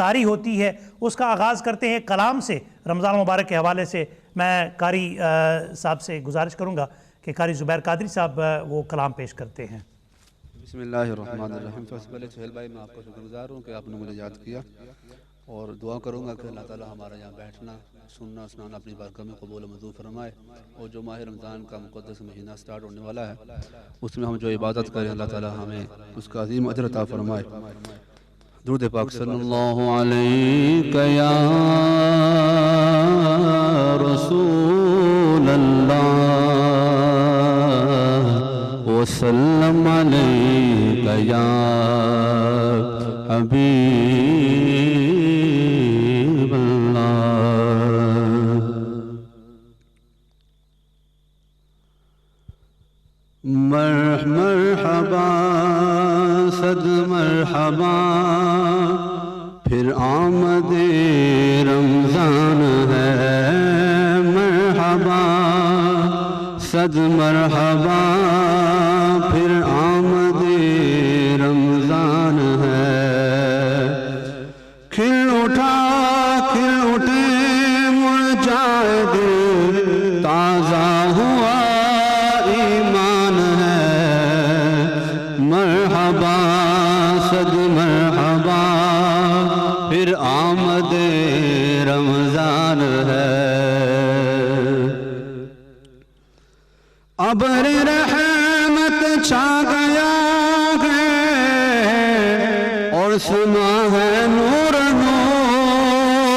افطاری ہوتی ہے، اس کا آغاز کرتے ہیں کلام سے رمضان مبارک کے حوالے سے۔ میں قاری صاحب سے گزارش کروں گا کہ قاری زبیر قادری صاحب وہ کلام پیش کرتے ہیں۔ بسم اللہ الرحمن الرحیم۔ سب سے پہلے سہیل بھائی میں آپ کا شکر گزار ہوں کہ آپ نے مجھے یاد کیا، اور دعا کروں گا کہ اللہ تعالیٰ ہمارا یہاں بیٹھنا سننا سنانا اپنی بارگاہ میں قبول و منظور فرمائے، اور جو ماہ رمضان کا مقدس مہینہ سٹارٹ ہونے والا ہے اس میں ہم جو عبادت کریں اللہ تعالیٰ ہمیں اس کا عظیم اجر عطا فرمائے۔ درود پاک صلی اللہ علیہ یا رسول اللہ وسلم علیہ یا حبیب مرحبا صد مرحبا پھر آمد رمضان ہے، مرحبا صد مرحبا پھر آمد رمضان ہے، کھل اٹھے مرجائے دل تازہ ہوا ایمان ہے، مرحبا صد مرحبا پھر آمد رمضان ہے، ابر رحمت چھا گیا ہے اور سنا ہے نور نور،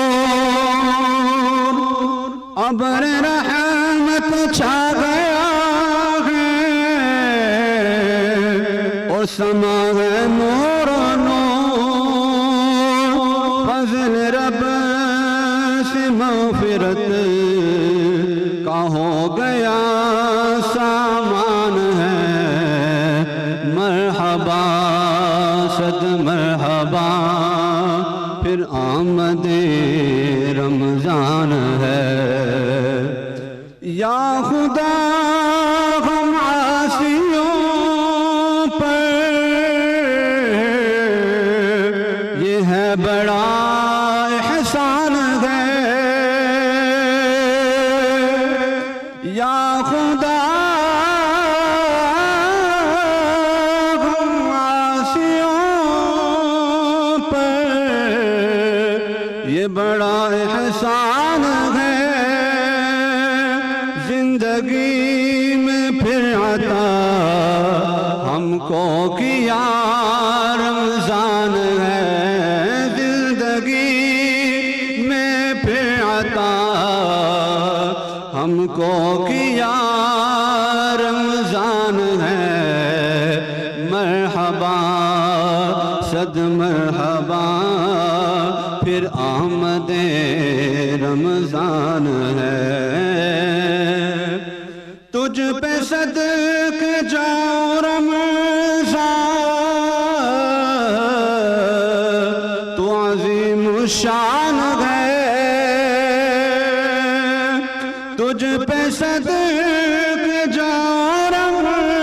ابر رحمت چھا گیا اور سما ہے نور نور، فضل رب سے مغفرت کا ہو گیا سامان ہے، مرحبا صد مرحبا پھر آمد رمضان ہے، یا خدا ہم عاصیوں بڑا احسان ہے، یا خدا ہم عاصیوں پر یہ بڑا احسان ہے، زندگی میں پھر عطا ہم کو کیا رمضان ہے، ہم کو کیا رمضان ہے، مرحبا صد مرحبا پھر آمد رمضان ہے، تجھ پہ صدقے جاؤ رمضان تو عظیم الشان ہے، تجھ پہ صدقے جاؤ رمضان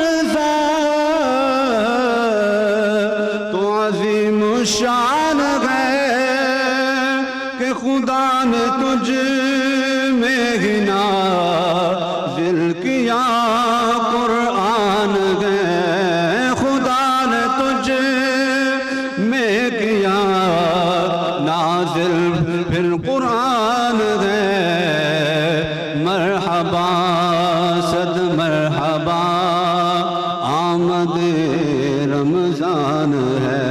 تو عظیم الشان ہے، کہ خدا نے تجھ میں ہی نازل کیا قرآن ہے، خدا نے تجھ میں کیا نازل پھر قرآن ہے، مرحبا صد مرحبا آمد رمضان ہے،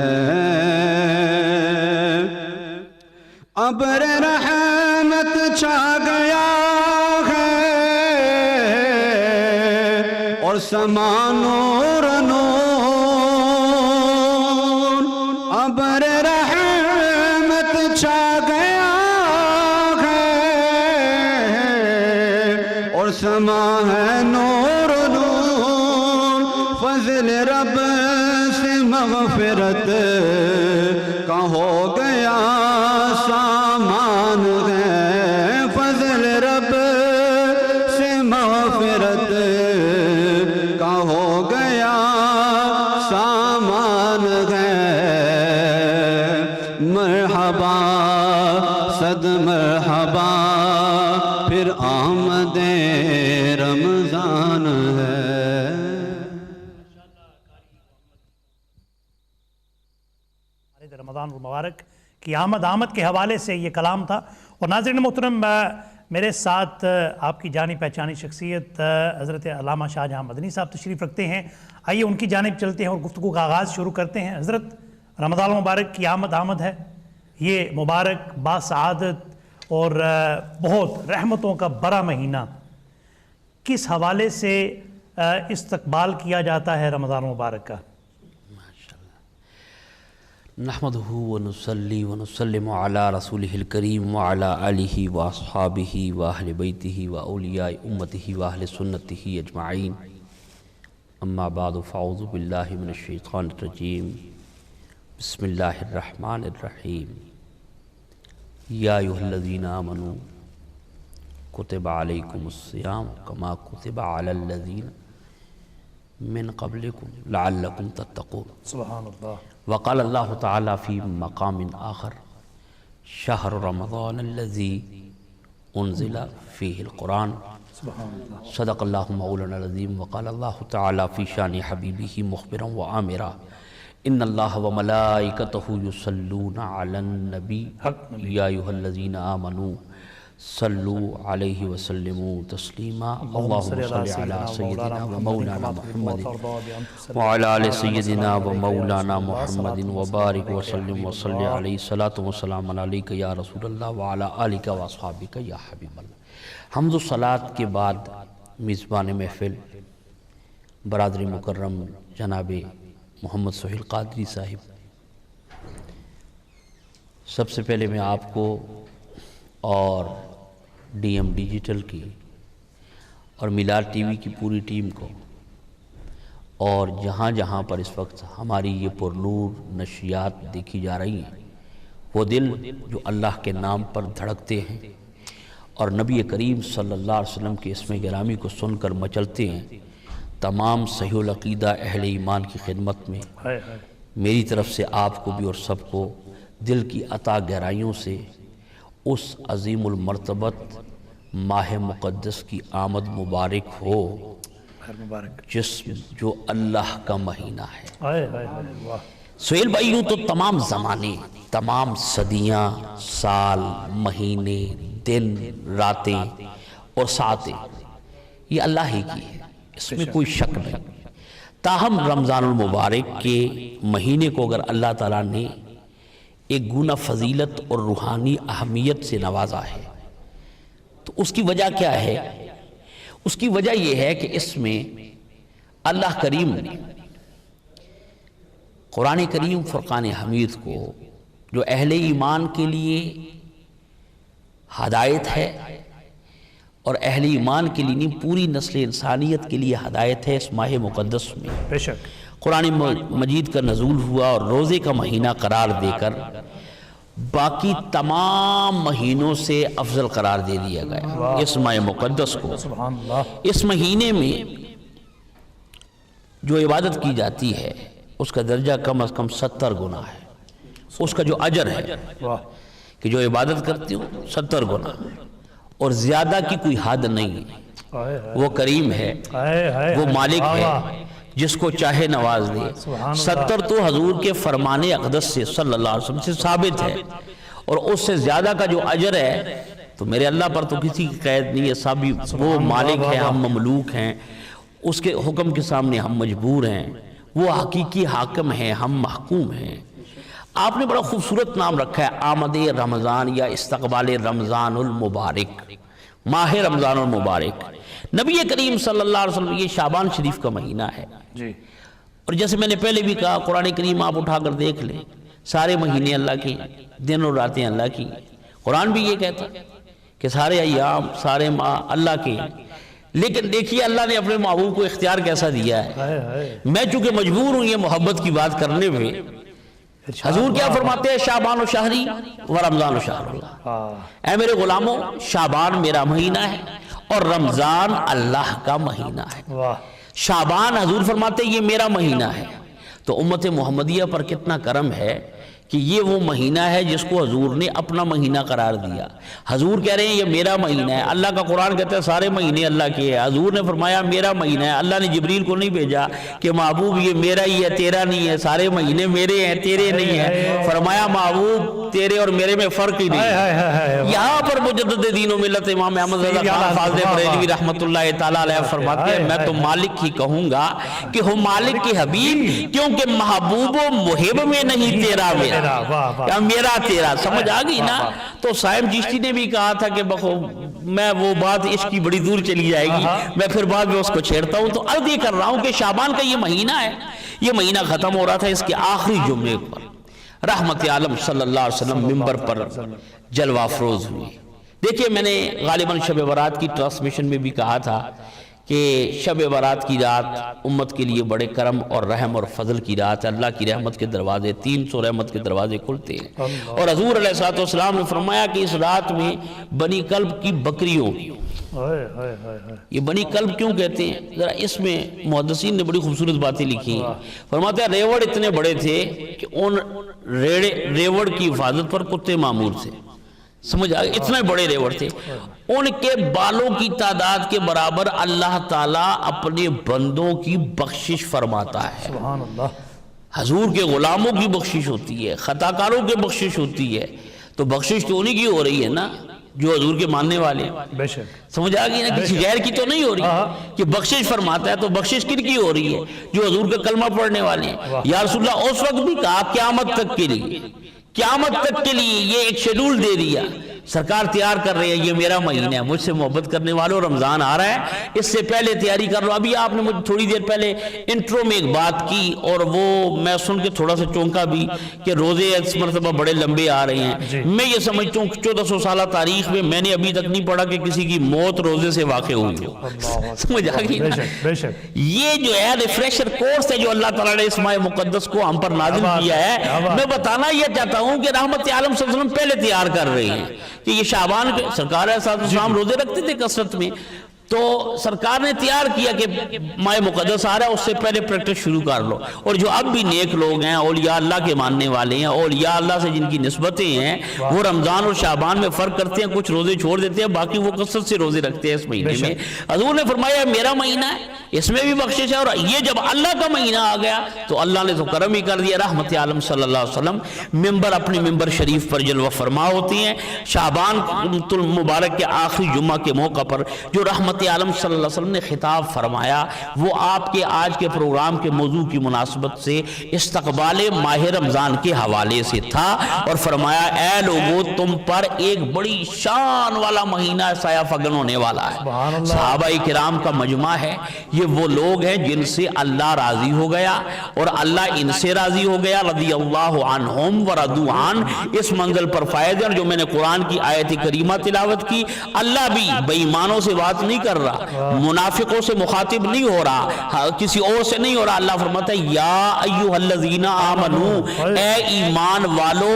ابر رحمت چھا گیا ہے اور سما نور نور، ابر رحمت چھا گیا سما ہے نور نور، فضل رب سے مغفرت کا ہو گیا سامان ہے، فضل رب سے مغفرت کا ہو گیا سامان ہے، مرحبا پھر آمد رمضان ہے۔ رمضان المبارک کی آمد کے حوالے سے یہ کلام تھا۔ اور ناظرین محترم، میرے ساتھ آپ کی جانی پہچانی شخصیت حضرت علامہ شاہ جہاں مدنی صاحب تشریف رکھتے ہیں۔ آئیے ان کی جانب چلتے ہیں اور گفتگو کا آغاز شروع کرتے ہیں۔ حضرت، رمضان المبارک کی آمد ہے، یہ مبارک، باسعادت اور بہت رحمتوں کا بڑا مہینہ، کس حوالے سے استقبال کیا جاتا ہے رمضان المبارک کا؟ نحمدہ ونصلی ونسلم علی رسولہ الکریم وعلی آلہ واصحابہ واہل بیتہ واولیاء امتہ واہل سنتہ اجمعین، اما بعد فاعوذ باللہ من الشیطان الرجیم، بسم اللہ الرحمن الرحیم۔ یا ایھا الذین آمنوا کتب علیکم الصیام کما کتب علی الذین من قبلکم لعلکم تتقون۔ سبحان اللہ۔ وقال اللہ تعالی فی مقام آخر شہر رمضان الذی انزل فیہ القرآن، صدق اللہ مولانا العظیم۔ وقال اللہ تعالی فی شان حبیبہ مخبرا وآمرا ان اللہ وملائکتہ یصلون علی النبی یا ایھا الذین آمنوا صلوا علیہ وسلموا تسلیما، اللہم صل علی سیدنا ومولانا محمد وعلی آل سیدنا ومولانا محمد وبارک وسلم وصلی علیہ صلاۃ وسلام علیک یا رسول اللہ وعلی آلک واصحابک یا حبیب اللہ۔ حمد و صلاۃ کے بعد میزبان محفل برادری مکرم جناب محمد سہیل قادری صاحب، سب سے پہلے میں آپ کو اور ڈی ایم ڈیجیٹل کی اور میلاد ٹی وی کی پوری ٹیم کو، اور جہاں جہاں پر اس وقت ہماری یہ پرنور نشریات دیکھی جا رہی ہیں، وہ دل جو اللہ کے نام پر دھڑکتے ہیں اور نبی کریم صلی اللہ علیہ وسلم کے اسم گرامی کو سن کر مچلتے ہیں، تمام صحیح العقیدہ اہل ایمان کی خدمت میں میری طرف سے آپ کو بھی اور سب کو دل کی عطا گہرائیوں سے اس عظیم المرتبت ماہ مقدس کی آمد مبارک ہو، جو اللہ کا مہینہ ہے۔ سہیل بھائی، یوں تو تمام زمانے، تمام صدیاں، سال، مہینے، دن، راتیں اور ساعتیں یہ اللہ ہی کی ہے، اس میں کوئی شک نہیں۔ تاہم رمضان المبارک کے مہینے کو اگر اللہ تعالیٰ نے ایک گنا فضیلت اور روحانی اہمیت سے نوازا ہے تو اس کی وجہ کیا ہے؟ اس کی وجہ یہ ہے کہ اس میں اللہ کریم نے قرآن کریم فرقان حمید کو، جو اہل ایمان کے لیے ہدایت ہے اور اہل ایمان کے لیے نہیں، پوری نسل انسانیت کے لیے ہدایت ہے، اس ماہ مقدس میں بے شک قرآن مجید کا نزول ہوا اور روزے کا مہینہ قرار دے کر باقی تمام مہینوں سے افضل قرار دے دیا گیا اس ماہ مقدس کو۔ سبحان اللہ۔ اس مہینے میں جو عبادت کی جاتی ہے اس کا درجہ کم از کم 70 گنا ہے، اس کا جو اجر ہے کہ جو عبادت کرتی ہوں 70 گنا، اور زیادہ کی کوئی حد نہیں ہے۔ وہ کریم ہے، وہ مالک ہے، جس کو چاہے نواز دے۔ 70 تو حضور کے فرمان اقدس سے صلی اللہ علیہ وسلم سے ثابت ہے، اور اس سے زیادہ کا جو اجر ہے تو میرے اللہ پر تو کسی کی قید نہیں ہے، سب وہ مالک ہے، ہم مملوک ہیں، اس کے حکم کے سامنے ہم مجبور ہیں، وہ حقیقی حاکم ہیں، ہم محکوم ہیں۔ آپ نے بڑا خوبصورت نام رکھا ہے آمد رمضان یا استقبال رمضان المبارک، ماہ رمضان المبارک۔ نبی کریم صلی اللہ علیہ وسلم، یہ شعبان شریف کا مہینہ ہے جی، اور جیسے میں نے پہلے بھی کہا، قرآن کریم آپ اٹھا کر دیکھ لیں، سارے مہینے اللہ کی، دن اور راتیں اللہ کی۔ قرآن بھی یہ کہتا ہے کہ سارے ایام، سارے ماہ اللہ کے ہیں، لیکن دیکھیے اللہ نے اپنے محبوب کو اختیار کیسا دیا ہے۔ میں چونکہ مجبور ہوں یہ محبت کی بات کرنے پہ، حضور کیا فرماتے ہیں؟ شعبان و شہری و رمضان و شہر اللہ۔ اے میرے غلاموں، شعبان میرا مہینہ ہے اور رمضان اللہ کا مہینہ ہے۔ شعبان حضور فرماتے ہیں یہ میرا مہینہ ہے، تو امت محمدیہ پر کتنا کرم ہے کہ یہ وہ مہینہ ہے جس کو حضور نے اپنا مہینہ قرار دیا. حضور کہہ رہے ہیں یہ میرا مہینہ ہے. اللہ کا قرآن کہتا ہے سارے مہینے اللہ کے ہیں. حضور نے فرمایا میرا مہینہ ہے. اللہ نے جبریل کو نہیں بھیجا کہ محبوب یہ میرا ہی ہے تیرا نہیں ہے, سارے مہینے میرے ہیں تیرے نہیں ہیں. فرمایا محبوب تیرے اور میرے میں فرق ہی نہیں ہے. یہاں پر مجدد دین و ملت امام احمد رضا خان فاضل بریلوی رحمت اللہ تعالیٰ علیہ فرماتے ہیں میں تو مالک ہی کہوں گا کہ ہو مالک کی حبیب, کیونکہ محبوب و محب میں نہیں تیرا میرا تیرا. سمجھ آ گئی نا. تو صاحب چشتی نے بھی کہا تھا کہ بخو میں وہ بات عشق کی بڑی دور چلی جائے گی, میں پھر بعد میں اس کو چھیڑتا ہوں. تو عرض یہ کر رہا ہوں کہ شعبان کا یہ مہینہ ہے, یہ مہینہ ختم ہو رہا تھا, اس کے آخری جمعے پر رحمت عالم صلی اللہ علیہ وسلم منبر پر جلوہ افروز ہوئے. دیکھیے میں نے غالباً شب برات کی ٹرانسمیشن میں بھی کہا تھا کہ شب برات کی رات امت کے لیے بڑے کرم اور رحم اور فضل کی رات ہے. اللہ کی رحمت کے دروازے 300 رحمت کے دروازے کھلتے ہیں. اور حضور علیہ السلام نے فرمایا کہ اس رات میں بنی کلب کی بکریوں, یہ بنی کلب کیوں کہتے ہیں ذرا اس میں محدثین نے بڑی خوبصورت باتیں لکھی ہیں. فرماتے ہیں ریوڑ اتنے بڑے تھے کہ ان ریوڑ کی حفاظت پر کتے معمور تھے. سمجھ آگئے, اتنے بڑے ریوڑ تھے. ان کے بالوں کی تعداد کے برابر اللہ تعالیٰ اپنے بندوں کی بخشش فرماتا ہے. سبحان اللہ. حضور کے غلاموں کی بخشش ہوتی ہے, خطاکاروں کی بخشش ہوتی ہے. تو بخشش تو انہی کی ہو رہی ہے نا جو حضور کے ماننے والے ہیں. بے شک. سمجھ آگئی نا, کسی غیر کی تو نہیں ہو رہی کہ بخشش فرماتا ہے. تو بخشش کن کی ہو رہی ہے؟ جو حضور کا کلمہ پڑھنے والے ہیں. یا رسول اللہ اس وقت بھی کہا قیامت تک کے لیے, قیامت تک کے لیے یہ ایک شیڈول دے دیا. سرکار تیار کر رہے ہیں یہ میرا مہینہ ہے, مجھ سے محبت کرنے والوں رمضان آ رہا ہے, اس سے پہلے تیاری کر لو. ابھی آپ نے مجھے تھوڑی دیر پہلے انٹرو میں ایک بات کی اور وہ میں سن کے تھوڑا سا چونکا بھی کہ روزے اس مرتبہ بڑے لمبے آ رہے ہیں. میں یہ سمجھتا ہوں 1400 سالہ تاریخ میں میں نے ابھی تک نہیں پڑھا کہ کسی کی موت روزے سے واقع ہوئی ہو. سمجھ آ گئی نا. یہ جو ہے ریفریشر کورس ہے جو اللہ تعالیٰ نے اس ماہ مقدس کو ہم پر نازل کیا ہے. میں بتانا یہ چاہتا ہوں کہ رحمت عالم صلی اللہ علیہ وسلم پہلے تیار کر رہے ہیں کہ یہ شعبان کے سرکار علیہ السلام روزے رکھتے تھے کثرت میں. تو سرکار نے تیار کیا کہ ماہ مقدس آ رہا ہے, اس سے پہلے پریکٹس شروع کر لو. اور جو اب بھی نیک لوگ ہیں, اولیاء اللہ کے ماننے والے ہیں, اولیاء اللہ سے جن کی نسبتیں ہیں, وہ رمضان اور شعبان میں فرق کرتے ہیں. کچھ روزے چھوڑ دیتے ہیں, باقی وہ کثرت سے روزے رکھتے ہیں اس مہینے میں. حضور نے فرمایا میرا مہینہ ہے, اس میں بھی بخشش ہے. اور یہ جب اللہ کا مہینہ آ گیا تو اللہ نے تو کرم ہی کر دیا. رحمت عالم صلی اللہ علیہ وسلم ممبر اپنے ممبر شریف پر جلوہ فرما ہوتی ہیں. شعبان المبارک کے آخری جمعہ کے موقع پر جو رحمت عالم صلی اللہ علیہ وسلم نے خطاب فرمایا وہ آپ کے آج کے پروگرام کے موضوع کی مناسبت سے استقبال ماہ رمضان کے حوالے سے تھا. اور فرمایا اے لوگو تم پر ایک بڑی شان والا مہینہ سایہ فگن ہونے والا ہے. صحابہ کرام کا مجمع ہے, یہ وہ لوگ ہیں جن سے اللہ راضی ہو گیا اور اللہ ان سے راضی ہو گیا. رضی اللہ عنہم ورضوا عنہ, اس منزل پر فائدہ. جو میں نے قرآن کی آیت کریمہ تلاوت کی, اللہ بھی بے ایمانوں سے بات نہیں کر رہا, منافقوں سے مخاطب نہیں ہو رہا, کسی اور سے نہیں ہو رہا. اللہ فرماتا ہے یا ایھا الذین آمنو, اے ایمان والو,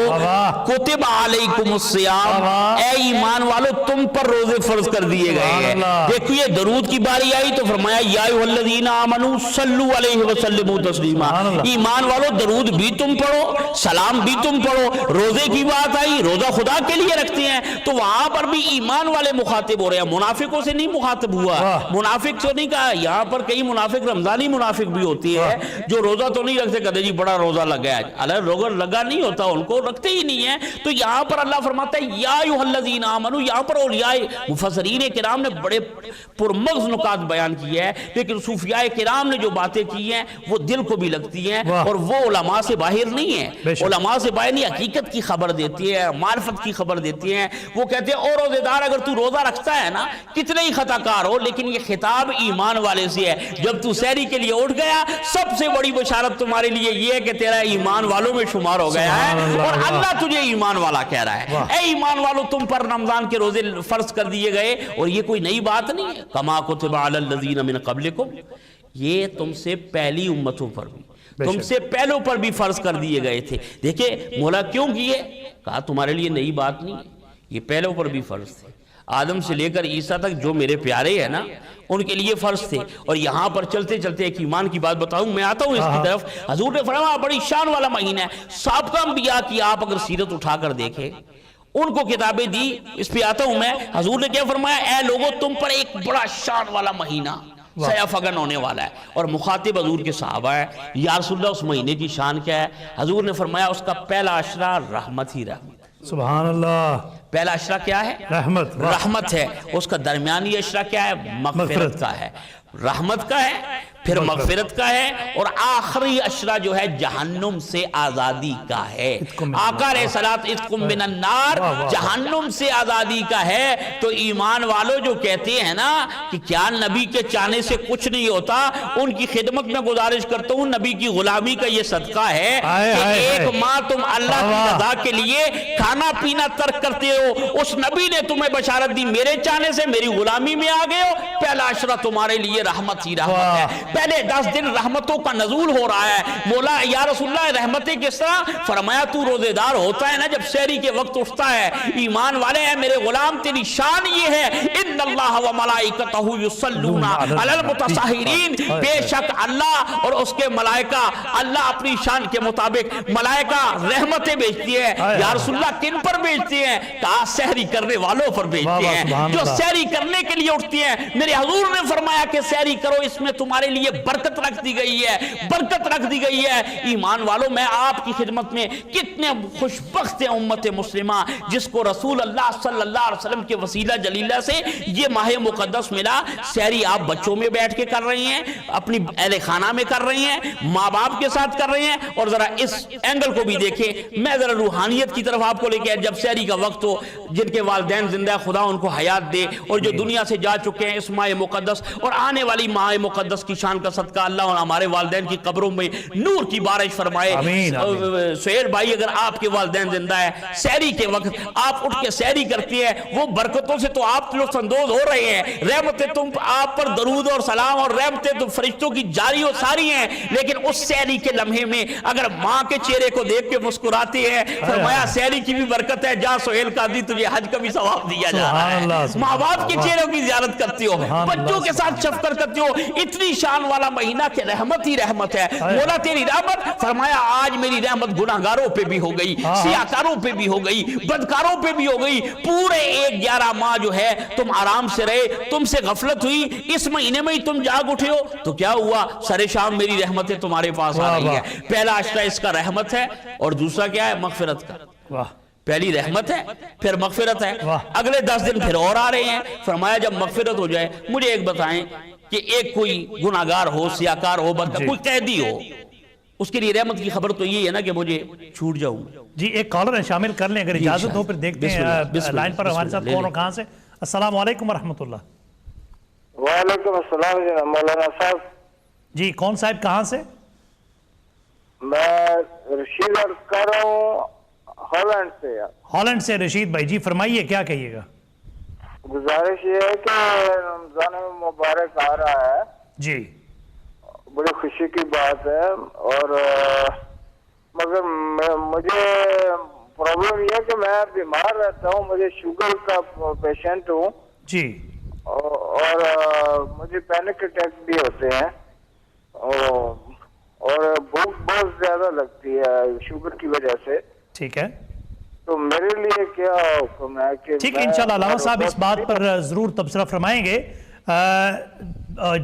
کتب علیکم الصیام, اے ایمان والو تم پر روزے فرض کر دیے گئے ہیں. دیکھیے درود کی باری آئی تو فرمایا یا ایھا الذین آمنو صلوا علیہ وسلموا تسلیما. ایمان والو درود بھی تم پڑھو, سلام بھی تم پڑھو. روزے کی بات آئی, روزہ خدا کے لیے رکھتے ہیں تو وہاں پر بھی ایمان والے مخاطب ہو رہے ہیں, منافقوں سے نہیں مخاطب ہوا. منافق تو نہیں کہا, یہاں پر کئی منافق رمضانی منافق بھی ہوتی ہے جو روزہ تو نہیں رکھتے, کہتے جی بڑا روزہ لگا ہے. اللہ روزہ لگا نہیں ہوتا, ان کو رکھتے ہی نہیں ہے. تو یہاں پر اللہ فرماتا ہے یا ایھا الذین آمنو, یہاں پر اولیاء مفسرین کرام نے بڑے پرمغز نکات بیان کیے ہیں, لیکن صوفیاء کرام نے جو باتیں کی ہیں وہ دل کو بھی لگتی ہیں اور وہ علماء سے باہر نہیں ہیں. علماء سے باہر نہیں, حقیقت کی خبر دیتی ہے, معرفت کی خبر دیتی ہیں. وہ کہتے ہیں او روزے دار اگر تو روزہ رکھتا ہے نا کتنے ہی خطا کار ہو, لیکن یہ خطاب ایمان والے سے ہے. جب تو سحری کے لیے اٹھ گیا سب سے بڑی بشارت تمہارے لیے یہ ہے کہ تیرا ایمان والوں میں شمار ہو گیا ہے اور اللہ تجھے ایمان والا کہہ رہا ہے. اے ایمان والوں تم پر رمضان کے روزے فرض کر دیے گئے, اور یہ کوئی نئی بات نہیں ہے. کما کتب علی الذین من قبلکم, یہ تم سے پہلی امتوں پر بھی, تم سے پہلوں پر بھی فرض کر دیے گئے تھے. دیکھیں مولا کیوں کیے, کہا تمہارے لیے نئی بات نہیں ہے, یہ پہلوں پر بھی فرض تھے. آدم سے لے کر عیسیٰ تک جو میرے پیارے ہیں نا ان کے لیے فرض تھے. اور یہاں پر چلتے چلتے ایک ایمان کی بات بتاؤں, میں آتا ہوں اس کی طرف. حضور نے فرمایا بڑی شان والا مہینہ ہے. سابقہ انبیاء کی آپ اگر سیرت اٹھا کر دیکھیں, ان کو کتابیں دی, اس پہ آتا ہوں میں. حضور نے کیا فرمایا, اے لوگوں تم پر ایک بڑا شان والا مہینہ سایہ فگن ہونے والا ہے. اور مخاطب حضور کے صحابہ ہے, یا رسول اللہ اس مہینے کی شان کیا ہے؟ حضور نے فرمایا اس کا پہلا عشرہ رحمت ہی رحمت. سبحان اللہ. پہلا عشرہ کیا ہے؟ رحمت. رحمت ہے. اس کا درمیانی عشرہ کیا ہے؟ مغفرت کا ہے. رحمت کا ہے, پھر مغفرت کا ہے, اور آخری عشرہ جو ہے جہنم سے آزادی کا ہے. آقا علیہ الصلوۃ اتقم من النار, جہنم سے آزادی کا ہے. تو ایمان والوں جو کہتے ہیں نا کہ کیا نبی کے چاہنے سے کچھ نہیں ہوتا, ان کی خدمت میں گزارش کرتا ہوں, نبی کی غلامی کا یہ صدقہ ہے کہ ایک ماہ تم اللہ کی رضا کے لیے کھانا پینا ترک کرتے ہو. اس نبی نے تمہیں بشارت دی, میرے چاہنے سے میری غلامی میں آ گئے ہو, پہلا عشرہ تمہارے لیے رحمت ہی رحمت ہے. پہلے 10 دن رحمتوں کا نزول ہو رہا ہے. مولا یا رسول اللہ رحمتیں کس طرح؟ فرمایا تو روزے دار ہوتا ہے نا جب سحری کے وقت اٹھتا ہے, ایمان والے ہیں میرے غلام تیری شان یہ ہے, ان اللہ و ملائکتہ یصلون علی المتطہرین, بے شک اللہ اور اس کے ملائکہ, اللہ اپنی شان کے مطابق ملائکہ رحمتیں بھیجتی ہے. یا رسول اللہ کن پر بھیجتی ہیں؟ کہا سحری کرنے والوں پر بھیجتی ہیں, جو سحری کرنے کے لیے اٹھتی ہیں. میرے حضور نے فرمایا کہ سحری کرو, اس میں تمہارے لیے برکت رکھ دی گئی ہے, برکت رکھ دی گئی ہے. ایمان والوں میں آپ کی خدمت میں کتنے خوشبخت ہیں امت مسلمہ جس کو رسول اللہ صلی اللہ علیہ وسلم کے وسیلہ جلیلہ سے یہ ماہ مقدس ملا. سحری آپ بچوں میں بیٹھ کے کر رہی ہیں, اپنی اہل خانہ میں کر رہی ہیں, ماں باپ کے ساتھ کر رہی ہیں. اور ذرا اس اینگل کو بھی دیکھیں, میں ذرا روحانیت کی طرف آپ کو لے کے, جب سحری کا وقت ہو, جن کے والدین زندہ ہے خدا ان کو حیات دے, اور جو دنیا سے جا چکے ہیں اس ماہ مقدس اور آنے والی ماہ مقدس کی شان کا صدقہ اللہ اور ہمارے والدین کی قبروں میں نور کی بارش فرمائے. سہیل بھائی اگر آپ کے والدین زندہ ہے, سحری کے وقت آپ اٹھ کے سحری کرتی ہے, وہ برکتوں سے تو آپ لطف اندوز ہو رہے ہیں, رحمتیں تم آپ پر درود اور سلام اور رحمتیں تو فرشتوں کی جاری و ساری ہیں. لیکن اس سحری کے لمحے میں اگر ماں کے چہرے کو دیکھ کے مسکراتے ہیں, فرمایا سحری کی بھی برکت ہے, جا سہیل قاضی تجھے حج کا بھی ثواب دیا جا رہا ہے. ماں باپ کے چہروں کی زیارت کرتی ہو, بچوں کے ساتھ شفقت کرتی ہو, اتنی شان والا مہینہ کہ رحمت ہی رحمت ہے. مولا تیری رحمت, فرمایا آج میری رحمت گناہگاروں پہ بھی ہو گئی, سیاکاروں پہ بھی ہو گئی, بدکاروں پہ بھی ہو گئی. پورے 11 ماہ جو ہے تم آرام سے رہے, تم سے غفلت ہوئی, اس مہینے میں ہی تم جاگ اٹھے ہو, تو کیا ہوا؟ سر شام میری رحمتیں تمہارے پاس آ رہی ہے. پہلا عشرہ اس کا رحمت ہے, اور دوسرا کیا ہے؟ مغفرت کا. پہلی رحمت ہے, پھر مغفرت ہے. اگلے 10 دن پھر اور آ رہے ہیں. فرمایا جب مغفرت ہو جائے, مجھے ایک بتائیں کہ ایک کوئی گناہگار ہو, سیاکار ہو, بدکار, کوئی قیدی ہو, اس کے لیے رحمت کی خبر تو یہ ہے نا کہ مجھے چھوٹ جاؤں. جی ایک کالر ہیں, شامل کر لیں اگر اجازت ہو, پھر دیکھتے ہیں لائن پر ہمارے ساتھ کون اور کہاں سے. السلام علیکم ورحمۃ اللہ. وعلیکم السلام مولانا صاحب. جی کون صاحب کہاں سے؟ میں رشید کر رہا ہوں ہالینڈ سے. ہالینڈ سے رشید بھائی, جی فرمائیے کیا کہیے گا. گزارش یہ ہے کہ رمضان مبارک آ رہا ہے, جی بڑی خوشی کی بات ہے, اور مگر مجھے پرابلم یہ ہے کہ میں بیمار رہتا ہوں, مجھے شوگر کا پیشنٹ ہوں جی, اور مجھے پینک اٹیک بھی ہوتے ہیں, اور بھوک بہت زیادہ لگتی ہے شوگر کی وجہ سے. ٹھیک ہے, تو میرے لیے کیا حکم ہے کہ ٹھیک ہے انشاءاللہ علامہ صاحب اس بات پر ضرور تبصرہ فرمائیں گے.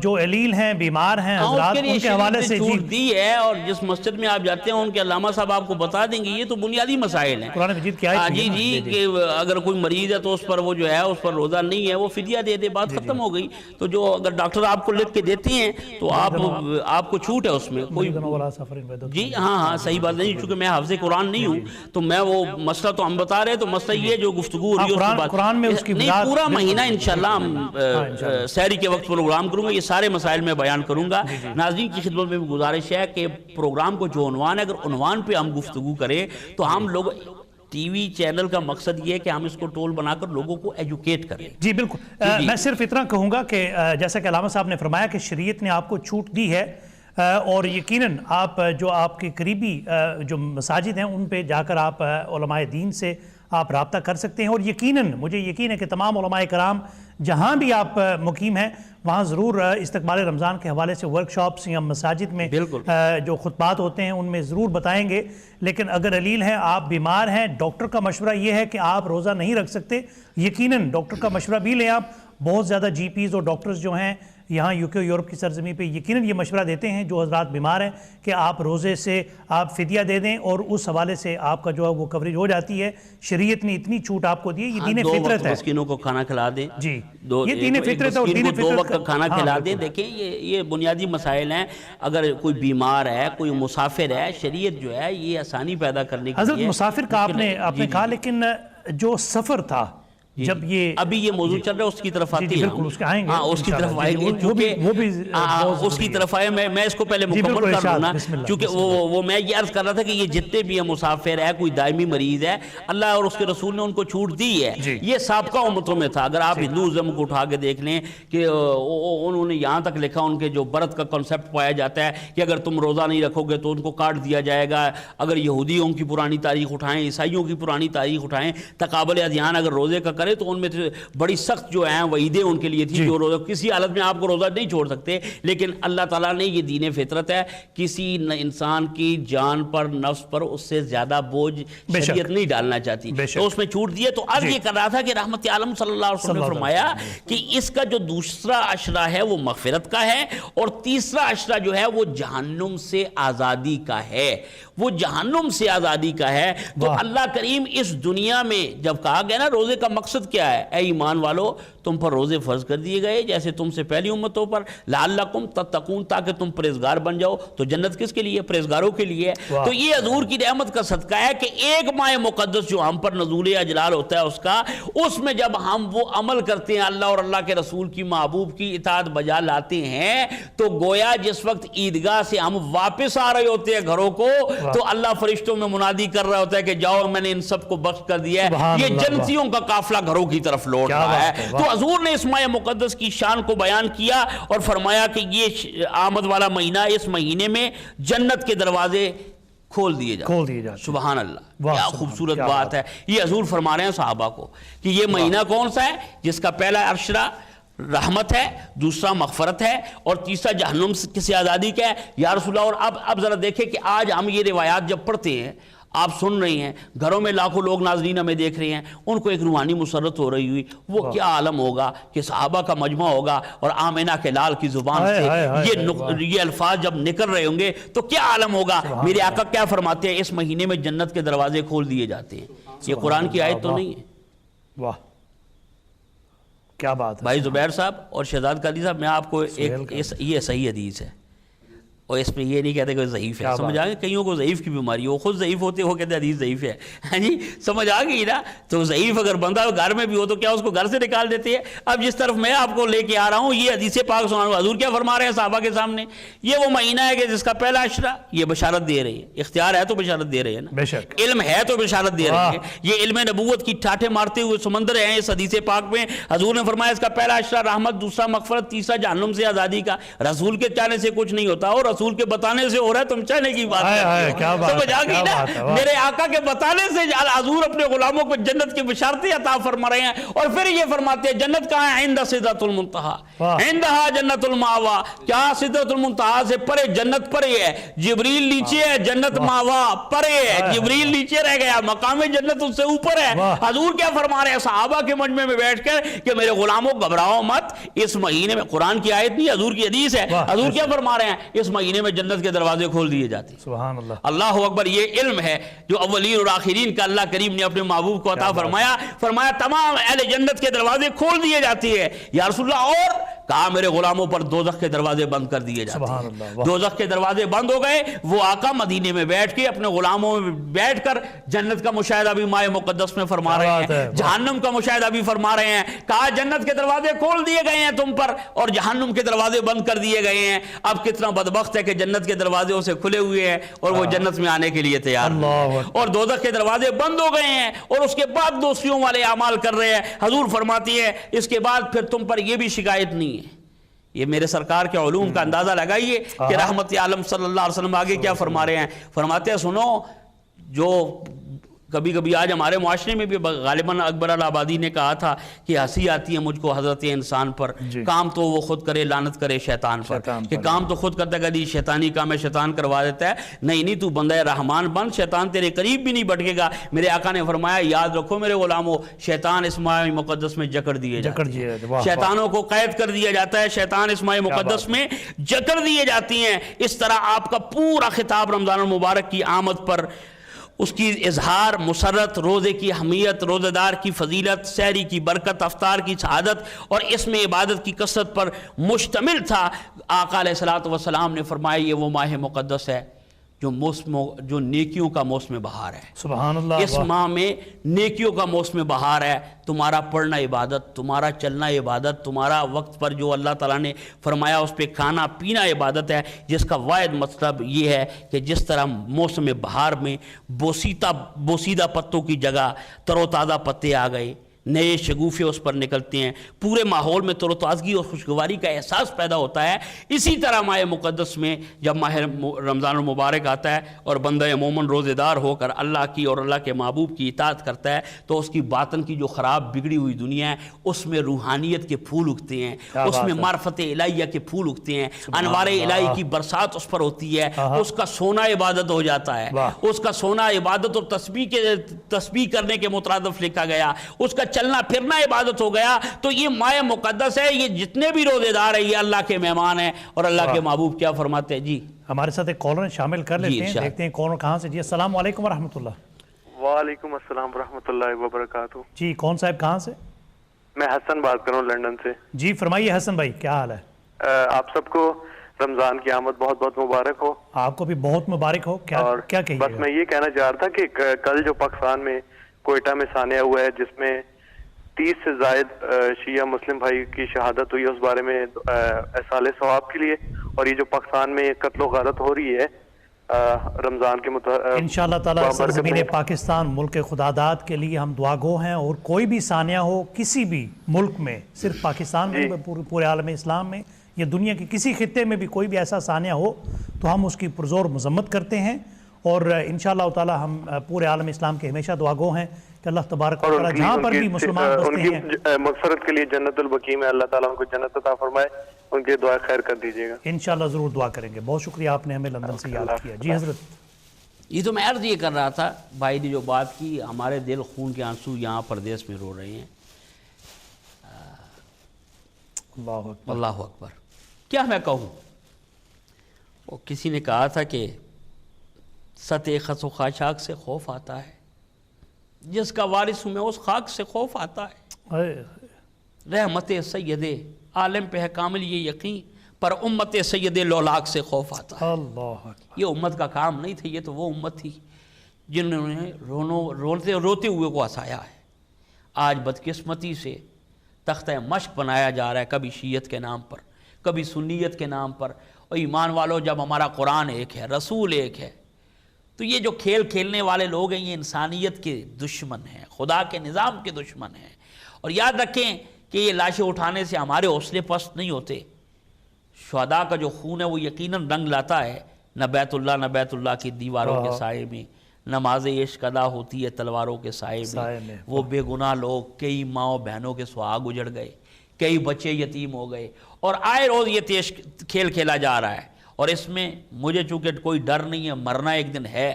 جو علیل ہیں, بیمار ہیں حضرات, ان کے حوالے سے چھوٹ دی ہے, اور جس مسجد میں آپ جاتے ہیں ان کے علامہ صاحب آپ کو بتا دیں گے. یہ تو بنیادی مسائل ہیں قرآن مجید کی آیت. جی کہ اگر کوئی مریض ہے تو اس پر وہ جو ہے اس پر روزہ نہیں ہے, وہ فدیہ دے دے, بات ختم ہو گئی. تو جو اگر ڈاکٹر آپ کو لکھ کے دیتے ہیں تو آپ کو چھوٹ ہے اس میں کوئی. جی ہاں صحیح بات نہیں, چونکہ میں حافظ قرآن نہیں ہوں تو میں وہ مسئلہ تو ہم بتا رہے, تو مسئلہ یہ جو گفتگو ہو رہی ہے قرآن میں اس کی پورا مہینہ انشاءاللہ ہم سحری کے وقت پروگرام کروں گا, یہ سارے مسائل میں بیان کروں گا. ناظرین کی خدمت میں بھی گزارش ہے کہ پروگرام کو جو عنوان ہے, اگر عنوان پہ ہم گفتگو کریں تو ہم لوگ ٹی وی چینل کا مقصد یہ ہے کہ ہم اس کو ٹول بنا کر لوگوں کو ایجوکیٹ کریں. جی بالکل, میں صرف اتنا کہوں گا کہ جیسا کہ علامہ صاحب نے فرمایا کہ شریعت نے آپ کو چھوٹ دی ہے, اور یقیناً آپ جو آپ کے قریبی جو مساجد ہیں ان پہ جا کر آپ علماء دین سے آپ رابطہ کر سکتے ہیں. اور یقیناً مجھے یقین ہے کہ تمام علماء کرام جہاں بھی آپ مقیم ہیں وہاں ضرور استقبال رمضان کے حوالے سے ورکشاپس یا مساجد میں جو خطبات ہوتے ہیں ان میں ضرور بتائیں گے. لیکن اگر علیل ہیں، آپ بیمار ہیں، ڈاکٹر کا مشورہ یہ ہے کہ آپ روزہ نہیں رکھ سکتے، یقیناً ڈاکٹر کا مشورہ بھی لیں. آپ بہت زیادہ جی پیز اور ڈاکٹرز جو ہیں یہاں UK یورپ کی سرزمین پہ یقیناً یہ مشورہ دیتے ہیں جو حضرات بیمار ہیں کہ آپ روزے سے آپ فدیہ دے دیں، اور اس حوالے سے آپ کا جو ہے وہ کوریج ہو جاتی ہے. شریعت نے اتنی چھوٹ آپ کو دی ہے، یہ دین فطرت ہے. مسکینوں کو کھانا کھلا دیں. جی یہ دین فطرت ہے، اور دین فطرت 2 وقت کا کھانا کھلا دیں. دیکھیں یہ بنیادی مسائل ہیں. اگر کوئی بیمار ہے، کوئی مسافر ہے، شریعت جو ہے یہ آسانی پیدا کرنے کے لیے. حضرت مسافر کا آپ نے کہا، لیکن جو سفر تھا جب یہ ابھی یہ موضوع چل رہا ہے اس کی طرف آتی ہیں. بالکل اس کے آئیں گے. ہاں اس کی طرف آئیں گے، چونکہ اس کی طرف آئے. میں اس کو پہلے مکمل کر دوں نا، چونکہ وہ میں یہ عرض کر رہا تھا کہ یہ جتنے بھی ہیں مسافر ہے، کوئی دائمی مریض ہے، اللہ اور اس کے رسول نے ان کو چھوٹ دی ہے. یہ سابقہ امتوں میں تھا. اگر آپ ہندوازم کو اٹھا کے دیکھ لیں کہ انہوں نے یہاں تک لکھا، ان کے جو برت کا کنسپٹ پایا جاتا ہے کہ اگر تم روزہ نہیں رکھو گے تو ان کو کاٹ دیا جائے گا. اگر یہودیوں کی پرانی تاریخ اٹھائیں، عیسائیوں کی پرانی تاریخ اٹھائیں، تقابل ادیان اگر روزے کا کرے تو ان میں بڑی سخت جو ہیں وعیدیں ان کے لیے تھی. جو روزہ کسی حالت میں آپ کو روزہ نہیں چھوڑ سکتے. لیکن اللہ تعالیٰ نے یہ دین فطرت ہے، کسی انسان کی جان پر، نفس پر اس سے زیادہ بوجھ شریعت نہیں ڈالنا چاہتی، تو اس میں چھوٹ دیے. تو اب یہ کر رہا تھا کہ رحمت عالم صلی اللہ علیہ وسلم نے فرمایا کہ اس کا جو دوسرا عشرہ ہے وہ مغفرت کا ہے، اور تیسرا عشرہ جو ہے وہ جہنم سے آزادی کا ہے. وہ جہنم سے آزادی کا ہے. تو اللہ کریم اس دنیا میں جب کہا گیا نا روزے کا مقصد کیا ہے، اے ایمان والو تم پر روزے فرض کر دیے گئے جیسے تم سے پہلی امتوں پر، لعلکم تتقون، تاکہ تم پرہیزگار بن جاؤ. تو جنت کس کے لیے؟ پرہیزگاروں کے لیے. تو یہ حضور کی رحمت کا صدقہ ہے کہ ایک ماہ مقدس جو ہم پر نزول اجلال ہوتا ہے اس میں جب ہم وہ عمل کرتے ہیں، اللہ اور اللہ کے رسول کی محبوب کی اطاعت بجا لاتے ہیں، تو گویا جس وقت عیدگاہ سے ہم واپس آ رہے ہوتے ہیں گھروں کو، تو اللہ فرشتوں میں منادی کر رہا ہوتا ہے کہ جاؤ میں نے ان سب کو بخش کر دیا ہے. یہ جنتیوں کا قافلہ گھروں کی طرف لوٹ رہا ہے. تو حضور نے اس ماہ مقدس کی شان کو بیان کیا اور فرمایا کہ یہ آمد والا مہینہ، اس مہینے میں جنت کے دروازے کھول دیے جاتے. سبحان اللہ، کیا خوبصورت بات ہے. یہ حضور فرما رہے ہیں صحابہ کو کہ یہ مہینہ کون سا ہے جس کا پہلا عشرہ رحمت ہے، دوسرا مغفرت ہے، اور تیسرا جہنم سے آزادی کا ہے. یا رسول اللہ، اور اب ذرا دیکھیں کہ آج ہم یہ روایات جب پڑھتے ہیں، آپ سن رہی ہیں، گھروں میں لاکھوں لوگ ناظرین ہمیں دیکھ رہے ہیں، ان کو ایک روحانی مسرت ہو رہی ہوئی. وہ کیا عالم ہوگا کہ صحابہ کا مجمع ہوگا اور آمینہ کے لال کی زبان سے یہ الفاظ جب نکل رہے ہوں گے تو کیا عالم ہوگا. میرے آقا کیا فرماتے ہیں؟ اس مہینے میں جنت کے دروازے کھول دیے جاتے ہیں. یہ قرآن کی آیت تو نہیں ہے؟ واہ کیا بات ہے. بھائی زبیر صاحب اور شہزاد قادری صاحب، میں آپ کو یہ صحیح حدیث ہے، اور اس میں یہ نہیں کہتے کہ ضعیف ہے. سمجھ آگئی؟ کئیوں کو ضعیف کی بیماری ہو، خود ضعیف ہوتے ہو کہتے حدیث ضعیف ہے. ہاں جی سمجھ آگئی نا. تو ضعیف اگر بندہ گھر میں بھی ہو تو کیا اس کو گھر سے نکال دیتے ہیں؟ اب جس طرف میں آپ کو لے کے آ رہا ہوں یہ حدیث پاک سنا رہا ہوں. حضور کیا فرما رہے ہیں صحابہ کے سامنے؟ یہ وہ مہینہ ہے کہ جس کا پہلا عشرہ، یہ بشارت دے رہے ہیں. اختیار ہے تو بشارت دے رہے ہیں نا، بے شک علم ہے تو بشارت دے رہے ہیں. یہ علم نبوت کی ٹھاٹھے مارتے ہوئے سمندر ہیں اس حدیث پاک میں. حضور نے فرمایا اس کا پہلا عشرہ رحمت، دوسرا مغفرت، تیسرا جہنم سے آزادی کا. رسول کے چاہنے سے کچھ نہیں ہوتا، اور رسول کے بتانے سے ہو رہا ہے. تم چاہنے کی بات سمجھ آ گئی نا. میرے آقا کے بتانے سے حضور اپنے غلاموں کو جنت کی بشارتیں عطا فرما رہے ہیں. اور پھر یہ فرماتے ہیں جنت کہاں ہے؟ عند سدرۃ المنتہا، عندہا جنت الماوا. کیا سدرۃ المنتہا سے پرے جنت پرے ہے، جبریل نیچے ہے، جنت ماوا پرے ہے، جبریل نیچے رہ گیا، مقام جنت اس سے اوپر ہے. حضور کیا فرما رہے ہیں صحابہ کے مجمع میں بیٹھ کر کہ میرے غلاموں گھبراؤ مت، اس مہینے میں، قرآن کی آیت نہیں حضور کی حدیث ہے، حضور کیا فرما رہے ہیں؟ اس مہینے میں جنت کے دروازے کھول دیے جاتے. سبحان اللہ، اللہ اکبر. یہ علم ہے جو اولین اور آخرین کا اللہ کریم نے اپنے محبوب کو عطا فرمایا تمام اہل جنت کے دروازے کھول دیے جاتے ہیں. یا رسول اللہ، اور کہا میرے غلاموں پر دوزخ کے دروازے بند کر دیے جاتے ہیں. دوزخ کے دروازے بند ہو گئے. وہ آقا مدینے میں بیٹھ کے اپنے غلاموں میں بیٹھ کر جنت کا مشاہدہ بھی ماہ مقدس میں فرما رہے ہیں، جہنم کا مشاہدہ بھی فرما رہے ہیں. کہا جنت کے دروازے کھول دیے گئے ہیں تم پر، اور جہنم کے دروازے بند کر دیے گئے ہیں. اب کتنا بدبخت ہے کہ جنت کے دروازے اسے کھلے ہوئے ہیں اور وہ جنت میں آنے کے لیے تیار ہیں، اور دوزخ کے دروازے بند ہو گئے ہیں اور اس کے بعد دوستیوں والے اعمال کر رہے ہیں. حضور فرماتی ہے اس کے بعد پھر تم پر یہ بھی شکایت نہیں ہے. یہ میرے سرکار کے علوم کا اندازہ لگائیے کہ رحمت عالم صلی اللہ علیہ وسلم آگے کیا فرما رہے ہیں. فرماتے ہیں سنو، جو کبھی کبھی آج ہمارے معاشرے میں بھی غالباً اکبر الآبادی نے کہا تھا کہ ہنسی آتی ہے مجھ کو حضرت انسان پر، کام تو وہ خود کرے لعنت کرے شیطان پر، کہ کام تو خود کرتا ہے، کبھی شیطانی کام ہے شیطان کروا دیتا ہے، نہیں تو بندہ رحمان بن، شیطان تیرے قریب بھی نہیں بٹکے گا۔ میرے آقا نے فرمایا یاد رکھو میرے غلاموں، شیطان اس ماہ مقدس میں جکڑ دیے جاتے ہیں، شیطانوں کو قید کر دیا جاتا ہے، شیطان اس ماہ مقدس میں جکڑ دیے جاتی ہیں۔ اس طرح آپ کا پورا خطاب رمضان المبارک کی آمد پر، اس کی اظہار، مسرت، روزے کی اہمیت، روزہ دار کی فضیلت، سحری کی برکت، افطار کی سعادت اور اس میں عبادت کی کثرت پر مشتمل تھا۔ آقا علیہ السلام نے فرمایا یہ وہ ماہ مقدس ہے جو نیکیوں کا موسم بہار ہے۔ سبحان اللہ۔ اس ماہ میں نیکیوں کا موسم بہار ہے، تمہارا پڑھنا عبادت، تمہارا چلنا عبادت، تمہارا وقت پر جو اللہ تعالیٰ نے فرمایا اس پہ کھانا پینا عبادت ہے، جس کا واحد مطلب یہ ہے کہ جس طرح موسم بہار میں بوسیدہ پتوں کی جگہ تر و تازہ پتے آ گئے، نئے شگوفے اس پر نکلتے ہیں، پورے ماحول میں تر و تازگی اور خوشگواری کا احساس پیدا ہوتا ہے، اسی طرح ماہ مقدس میں جب ماہ رمضان المبارک آتا ہے اور بندہ عموماً روزے دار ہو کر اللہ کی اور اللہ کے محبوب کی اطاعت کرتا ہے تو اس کی باطن کی جو خراب بگڑی ہوئی دنیا ہے اس میں روحانیت کے پھول اگتے ہیں، اس میں معرفت الہیہ کے پھول اگتے ہیں، انوار الہی کی برسات اس پر ہوتی ہے، اس کا سونا عبادت ہو جاتا ہے، اس کا سونا عبادت اور تسبیح کرنے کے مترادف لکھا گیا، اس کا چلنا پھرنا عبادت ہو گیا۔ تو یہ ماہ مقدس ہے، یہ جتنے بھی روزے دار ہیں یہ اللہ کے مہمان ہیں اور اللہ کے محبوب کیا فرماتے ہیں۔ جی ہمارے ساتھ ایک کالر شامل کر لیتے ہیں، دیکھتے ہیں کون کہاں سے۔ جی السلام علیکم ورحمۃ اللہ۔ وعلیکم السلام ورحمۃ اللہ وبرکاتہ۔ جی کون صاحب کہاں سے؟ میں حسن بات کر رہا ہوں لندن سے۔ جی فرمائیے حسن بھائی، کیا حال ہے؟ آپ سب کو رمضان کی آمد بہت بہت مبارک ہو۔ آپ کو بھی بہت مبارک ہو۔ کیا کہیے؟ بس میں یہ کہنا چاہ رہا تھا کہ کل جو پاکستان میں کوئٹہ میں سانحہ ہوا ہے جس میں 30 سے زائد شیعہ مسلم بھائی کی شہادت ہوئی، اس بارے میں احصال ثواب کے لیے، اور یہ جو پاکستان میں قتل و غارت ہو رہی ہے رمضان کے انشاءاللہ تعالیٰ سرزمین پاکستان ملک خدا داد کے لیے ہم دعا گو ہیں، اور کوئی بھی سانحہ ہو کسی بھی ملک میں، صرف پاکستان میں پورے عالم اسلام میں یا دنیا کے کسی خطے میں بھی کوئی بھی ایسا سانحہ ہو تو ہم اس کی پرزور مذمت کرتے ہیں، اور انشاءاللہ تعالیٰ ہم پورے عالم اسلام کے ہمیشہ دعا گو ہیں کہ اللہ تبارک و تعالیٰ جہاں پر بھی مسلمان بستے ہیں، ان کی مغفرت کے لیے جنت البقیع میں اللہ تعالیٰ ان کو جنت عطا فرمائے، ان کے دعا خیر کر دیجیے گا۔ انشاءاللہ ضرور دعا کریں گے۔ بہت شکریہ، آپ نے ہمیں لندن سے یاد کیا۔ جی حضرت۔ یہ تو میں عرض یہ کر رہا تھا، بھائی نے جو بات کی، ہمارے دل خون کے آنسو یہاں پردیس میں رو رہے ہیں۔ اللہ اکبر، کیا میں کہوں؟ وہ کسی نے کہا تھا کہ ست خس و خاشاک سے خوف آتا ہے، جس کا وارث ہوں میں اس خاک سے خوف آتا ہے۔ رحمت سید عالم پہ ہے کامل یہ یقین، پر امت سید لولاک سے خوف آتا ہے۔ یہ امت کا کام نہیں تھا، یہ تو وہ امت تھی جنہوں نے روتے ہوئے کو ہنسایا ہے۔ آج بدقسمتی سے تختہ مشق بنایا جا رہا ہے، کبھی شیعت کے نام پر، کبھی سنیت کے نام پر۔ اور ایمان والو، جب ہمارا قرآن ایک ہے، رسول ایک ہے، تو یہ جو کھیل کھیلنے والے لوگ ہیں یہ انسانیت کے دشمن ہیں، خدا کے نظام کے دشمن ہیں۔ اور یاد رکھیں کہ یہ لاشیں اٹھانے سے ہمارے حوصلے پست نہیں ہوتے۔ شہداء کا جو خون ہے وہ یقیناً رنگ لاتا ہے، نہ بیت اللہ کی دیواروں کے سائے میں، نماز عشق ادا ہوتی ہے تلواروں کے سائے میں۔ وہ بے گناہ لوگ، کئی ماں بہنوں کے سہاگ اجڑ گئے، کئی بچے یتیم ہو گئے، اور آئے روز یہ کھیل کھیلا جا رہا ہے۔ اور اس میں مجھے چونکہ کوئی ڈر نہیں ہے، مرنا ایک دن ہے۔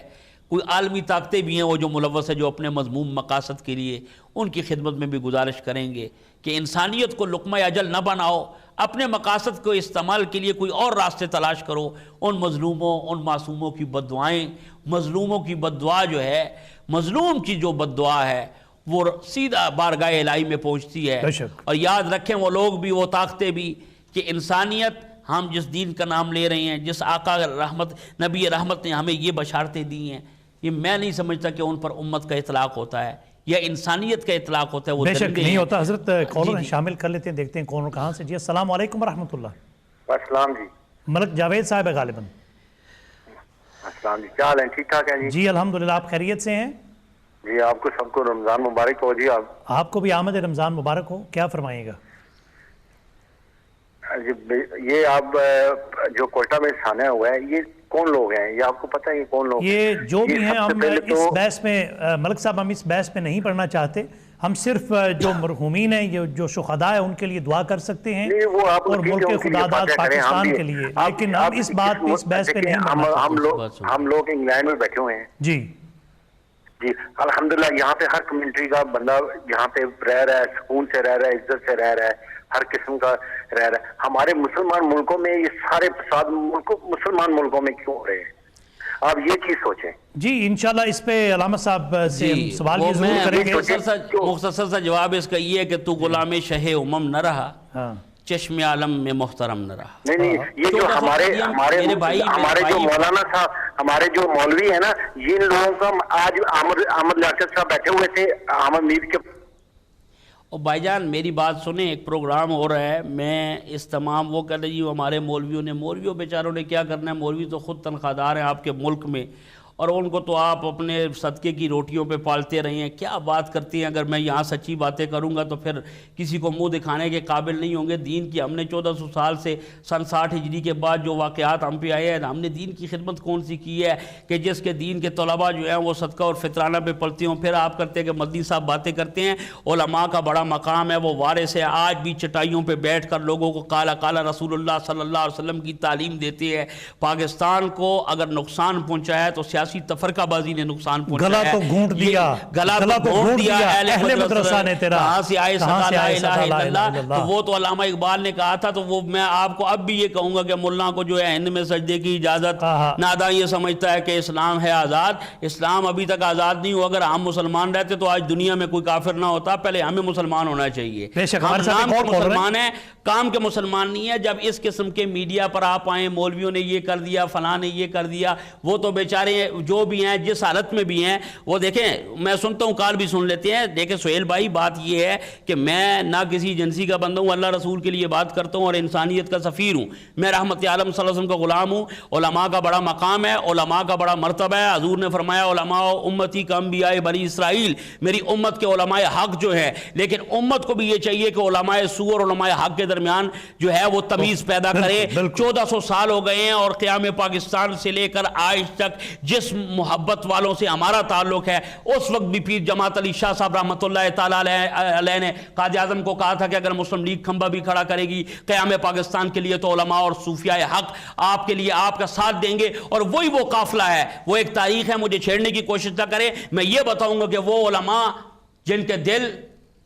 کوئی عالمی طاقتیں بھی ہیں وہ جو ملوث ہے، جو اپنے مذموم مقاصد کے لیے، ان کی خدمت میں بھی گزارش کریں گے کہ انسانیت کو لقمہ اجل نہ بناؤ، اپنے مقاصد کو استعمال کے لیے کوئی اور راستے تلاش کرو۔ ان مظلوموں، ان معصوموں کی بددعائیں، مظلوموں کی بددعا جو ہے، مظلوم کی جو بددعا ہے وہ سیدھا بارگاہ الہی میں پہنچتی ہے۔ اور یاد رکھیں وہ لوگ بھی، وہ طاقتیں بھی، کہ انسانیت، ہم جس دین کا نام لے رہے ہیں، جس آقا رحمت نبی رحمت نے ہمیں یہ بشارتیں دی ہیں، یہ میں نہیں سمجھتا کہ ان پر امت کا اطلاق ہوتا ہے یا انسانیت کا اطلاق ہوتا ہے۔ وہ بے شک نہیں ہوتا حضرت۔ کالر شامل کر لیتے ہیں، دیکھتے ہیں کون کہاں سے۔ جی السلام علیکم ورحمۃ اللہ۔ السلام جی۔ ملک جاوید صاحب ہے غالباً۔ السلام جی، کیا حال ہے؟ ٹھیک ٹھاک ہیں جی؟ جی الحمدللہ، آپ خیریت سے ہیں؟ جی آپ کو سب کو رمضان مبارک ہو جی۔ آپ کو بھی آمد رمضان مبارک ہو، کیا فرمائیے گا؟ یہ آپ جو کوئٹہ میں سانحہ ہوا ہے، یہ کون لوگ ہیں؟ یہ آپ کو پتہ ہے یہ کون لوگ؟ یہ جو بھی ہیں ہم اس بحث میں ملک صاحب ہم اس بحث میں نہیں پڑھنا چاہتے. ہم صرف جو مرحومین ہیں جو شہداء ہیں ان کے لیے دعا کر سکتے ہیں اور ملک خداداد پاکستان کے لیے, لیکن ہم اس بحث پہ نہیں پڑھنا چاہتے. ہم لوگ انگلینڈ میں بیٹھے ہوئے ہیں جی جی الحمدللہ. یہاں پہ ہر کمیونٹی کا بندہ یہاں پہ رہ رہا ہے, سکون سے رہ رہا ہے, عزت سے رہ رہا ہے, ہر قسم کا رہ رہا ہے. ہمارے مسلمان ملکوں میں یہ سارے فساد مسلمان ملکوں میں کیوں ہو رہے ہیں؟ آپ یہ چیز سوچیں. جی انشاءاللہ اس پہ علامہ صاحب سے سوال یہ ضرور کریں گے. مختصر سا جواب اس کا یہ ہے کہ تو غلام شہ امم نہ رہا, چشم عالم میں محترم نہ رہا. نہیں یہ جو ہمارے جو مولانا صاحب, ہمارے جو مولوی ہیں نا, جن لوگوں کا آج احمد لیاقت صاحب بیٹھے ہوئے تھے احمد میر کے. اور بھائی جان میری بات سنیں, ایک پروگرام ہو رہا ہے, میں اس تمام وہ کر رہی ہوں ہمارے مولویوں بیچاروں نے کیا کرنا ہے, مولوی تو خود تنخواہ دار ہیں آپ کے ملک میں, اور ان کو تو آپ اپنے صدقے کی روٹیوں پہ پالتے رہے ہیں. کیا بات کرتی ہیں, اگر میں یہاں سچی باتیں کروں گا تو پھر کسی کو منہ دکھانے کے قابل نہیں ہوں گے. دین کی ہم نے 1400 سال سے سن 60 ہجری کے بعد جو واقعات ہم پہ آئے ہیں, ہم نے دین کی خدمت کون سی کی ہے کہ جس کے دین کے طلباء جو ہیں وہ صدقہ اور فطرانہ پہ پلتے ہوں. پھر آپ کرتے ہیں کہ مدنی صاحب باتیں کرتے ہیں, علماء کا بڑا مقام ہے, وہ وارث ہے, آج بھی چٹائیوں پہ بیٹھ کر لوگوں کو قال رسول اللہ صلی اللہ علیہ وسلم کی تعلیم دیتے ہیں. پاکستان کو اگر نقصان پہنچایا ہے تو سیاسی تفرقہ بازی نے نقصان پہنچایا ہے. گلا تو گھونٹ دیا اہل مدرسہ نے تیرا, کہاں سے آئے صدا لا الہ الا اللہ. تو وہ تو علامہ اقبال نے کہا تھا. تو وہ میں آپ کو اب بھی یہ کہوں گا کہ ملا کو جو ہے ہند میں سجدے کی اجازت, ناداں یہ سمجھتا ہے کہ اسلام ہے آزاد. اسلام ابھی تک آزاد نہیں ہوا. اگر ہم مسلمان رہتے تو آج دنیا میں کوئی کافر نہ ہوتا. پہلے ہمیں مسلمان ہونا چاہیے. ہم نام کے مسلمان ہیں, کام کے مسلمان نہیں ہے. جب اس قسم کے میڈیا پر آپ آئیں, مولویوں نے یہ کر دیا, فلاں نے یہ کر دیا, وہ تو بیچارے جو بھی ہیں جس حالت میں بھی ہیں وہ دیکھیں, میں سنتا ہوں کال بھی سن لیتے ہیں. دیکھیں سہیل بھائی, بات یہ ہے کہ میں نہ کسی ایجنسی کا بندہ ہوں, اللہ رسول کے لیے بات کرتا ہوں اور انسانیت کا سفیر ہوں. میں رحمت عالم صلی اللہ علیہ وسلم کا غلام ہوں. علماء کا بڑا مقام ہے, علماء کا بڑا مرتبہ ہے. حضور نے فرمایا علماء امتی کا انبیاء بنی اسرائیل, میری امت کے علماء حق جو ہے. لیکن امت کو بھی یہ چاہیے کہ علماء سو اور علماء حق کے درمیان جو ہے وہ تمیز پیدا کرے. 1400 سال ہو گئے ہیں اور قیام پاکستان سے لے کر آج تک جس محبت والوں سے ہمارا تعلق ہے, اس وقت بھی پیر جماعت علی شاہ صاحب رحمۃ اللہ تعالیٰ علیہ نے قائد اعظم کو کہا تھا کہ اگر مسلم لیگ کھمبا بھی کھڑا کرے گی قیام پاکستان کے لیے تو علماء اور صوفیاء حق آپ کے لیے آپ کا ساتھ دیں گے. اور وہی وہ قافلہ ہے, وہ ایک تاریخ ہے, مجھے چھیڑنے کی کوشش نہ کرے. میں یہ بتاؤں گا کہ وہ علماء جن کے دل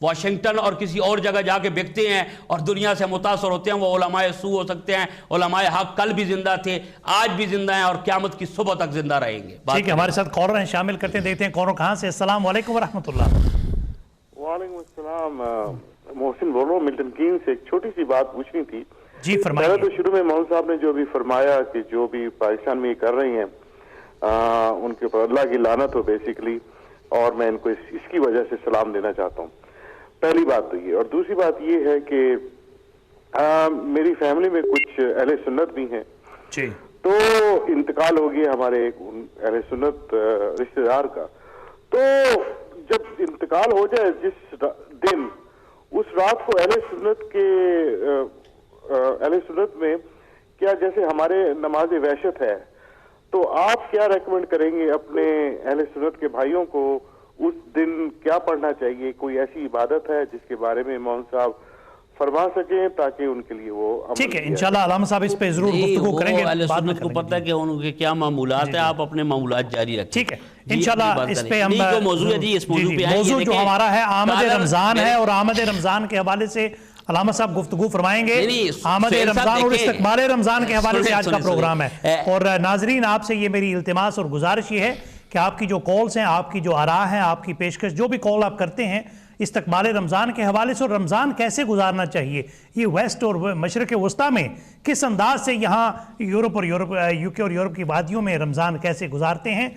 واشنگٹن اور کسی اور جگہ جا کے بکتے ہیں اور دنیا سے متاثر ہوتے ہیں, وہ علماء سو ہو سکتے ہیں. علماء حق کل بھی زندہ تھے, آج بھی زندہ ہیں اور قیامت کی صبح تک زندہ رہیں گے. ٹھیک ہے, ہمارے ساتھ کالر ہیں, شامل کرتے ہیں, دیکھتے ہیں کالر کہاں سے. السلام علیکم ورحمۃ اللہ. وعلیکم السلام. محسن بول رہا ہوں ملٹن کین سے. ایک چھوٹی سی بات پوچھنی تھی. جی فرمائیے. تو شروع میں مولانا صاحب نے جو بھی فرمایا کہ جو بھی پاکستان میں یہ کر رہی ہیں ان کے اوپر اللہ کی لعنت ہو بیسیکلی, اور میں ان کو اس کی وجہ سے سلام دینا چاہتا ہوں. پہلی بات تو یہ. اور دوسری بات یہ ہے کہ میری فیملی میں کچھ اہل سنت بھی ہیں, تو انتقال ہو گیا ہمارے ایک اہل سنت رشتہ دار کا. تو جب انتقال ہو جائے جس دن, اس رات کو اہل سنت میں کیا جیسے ہمارے نماز وحشت ہے, تو آپ کیا ریکمینڈ کریں گے اپنے اہل سنت کے بھائیوں کو اس دن کیا پڑھنا چاہیے؟ کوئی ایسی عبادت ہے جس کے بارے میں مولانا صاحب فرما سکیں تاکہ ان کے لیے وہ ٹھیک ہے انشاءاللہ علامہ صاحب اس پہ ضرور گفتگو کریں گے. اہل سنت کو پتہ ہے کہ ان کے کیا معمولات ہیں, آپ اپنے معمولات جاری رکھیں. ٹھیک ہے انشاءاللہ اس پہ ہم موضوع ہے. جی اس موضوع پہ موضوع جو ہمارا ہے آمد رمضان ہے, اور آمد رمضان کے حوالے سے علامہ صاحب گفتگو فرمائیں گے. آمد رمضان اور استقبال رمضان کے حوالے سے آج کا پروگرام ہے. اور ناظرین آپ سے یہ میری التماس اور گزارش یہ ہے کہ آپ کی جو کالز ہیں, آپ کی جو آراء ہیں, آپ کی پیشکش, جو بھی کال آپ کرتے ہیں استقبال رمضان کے حوالے سے, اور رمضان کیسے گزارنا چاہیے, یہ ویسٹ اور مشرق وسطیٰ میں کس انداز سے یہاں یورپ یو کے اور یورپ کی وادیوں میں رمضان کیسے گزارتے ہیں,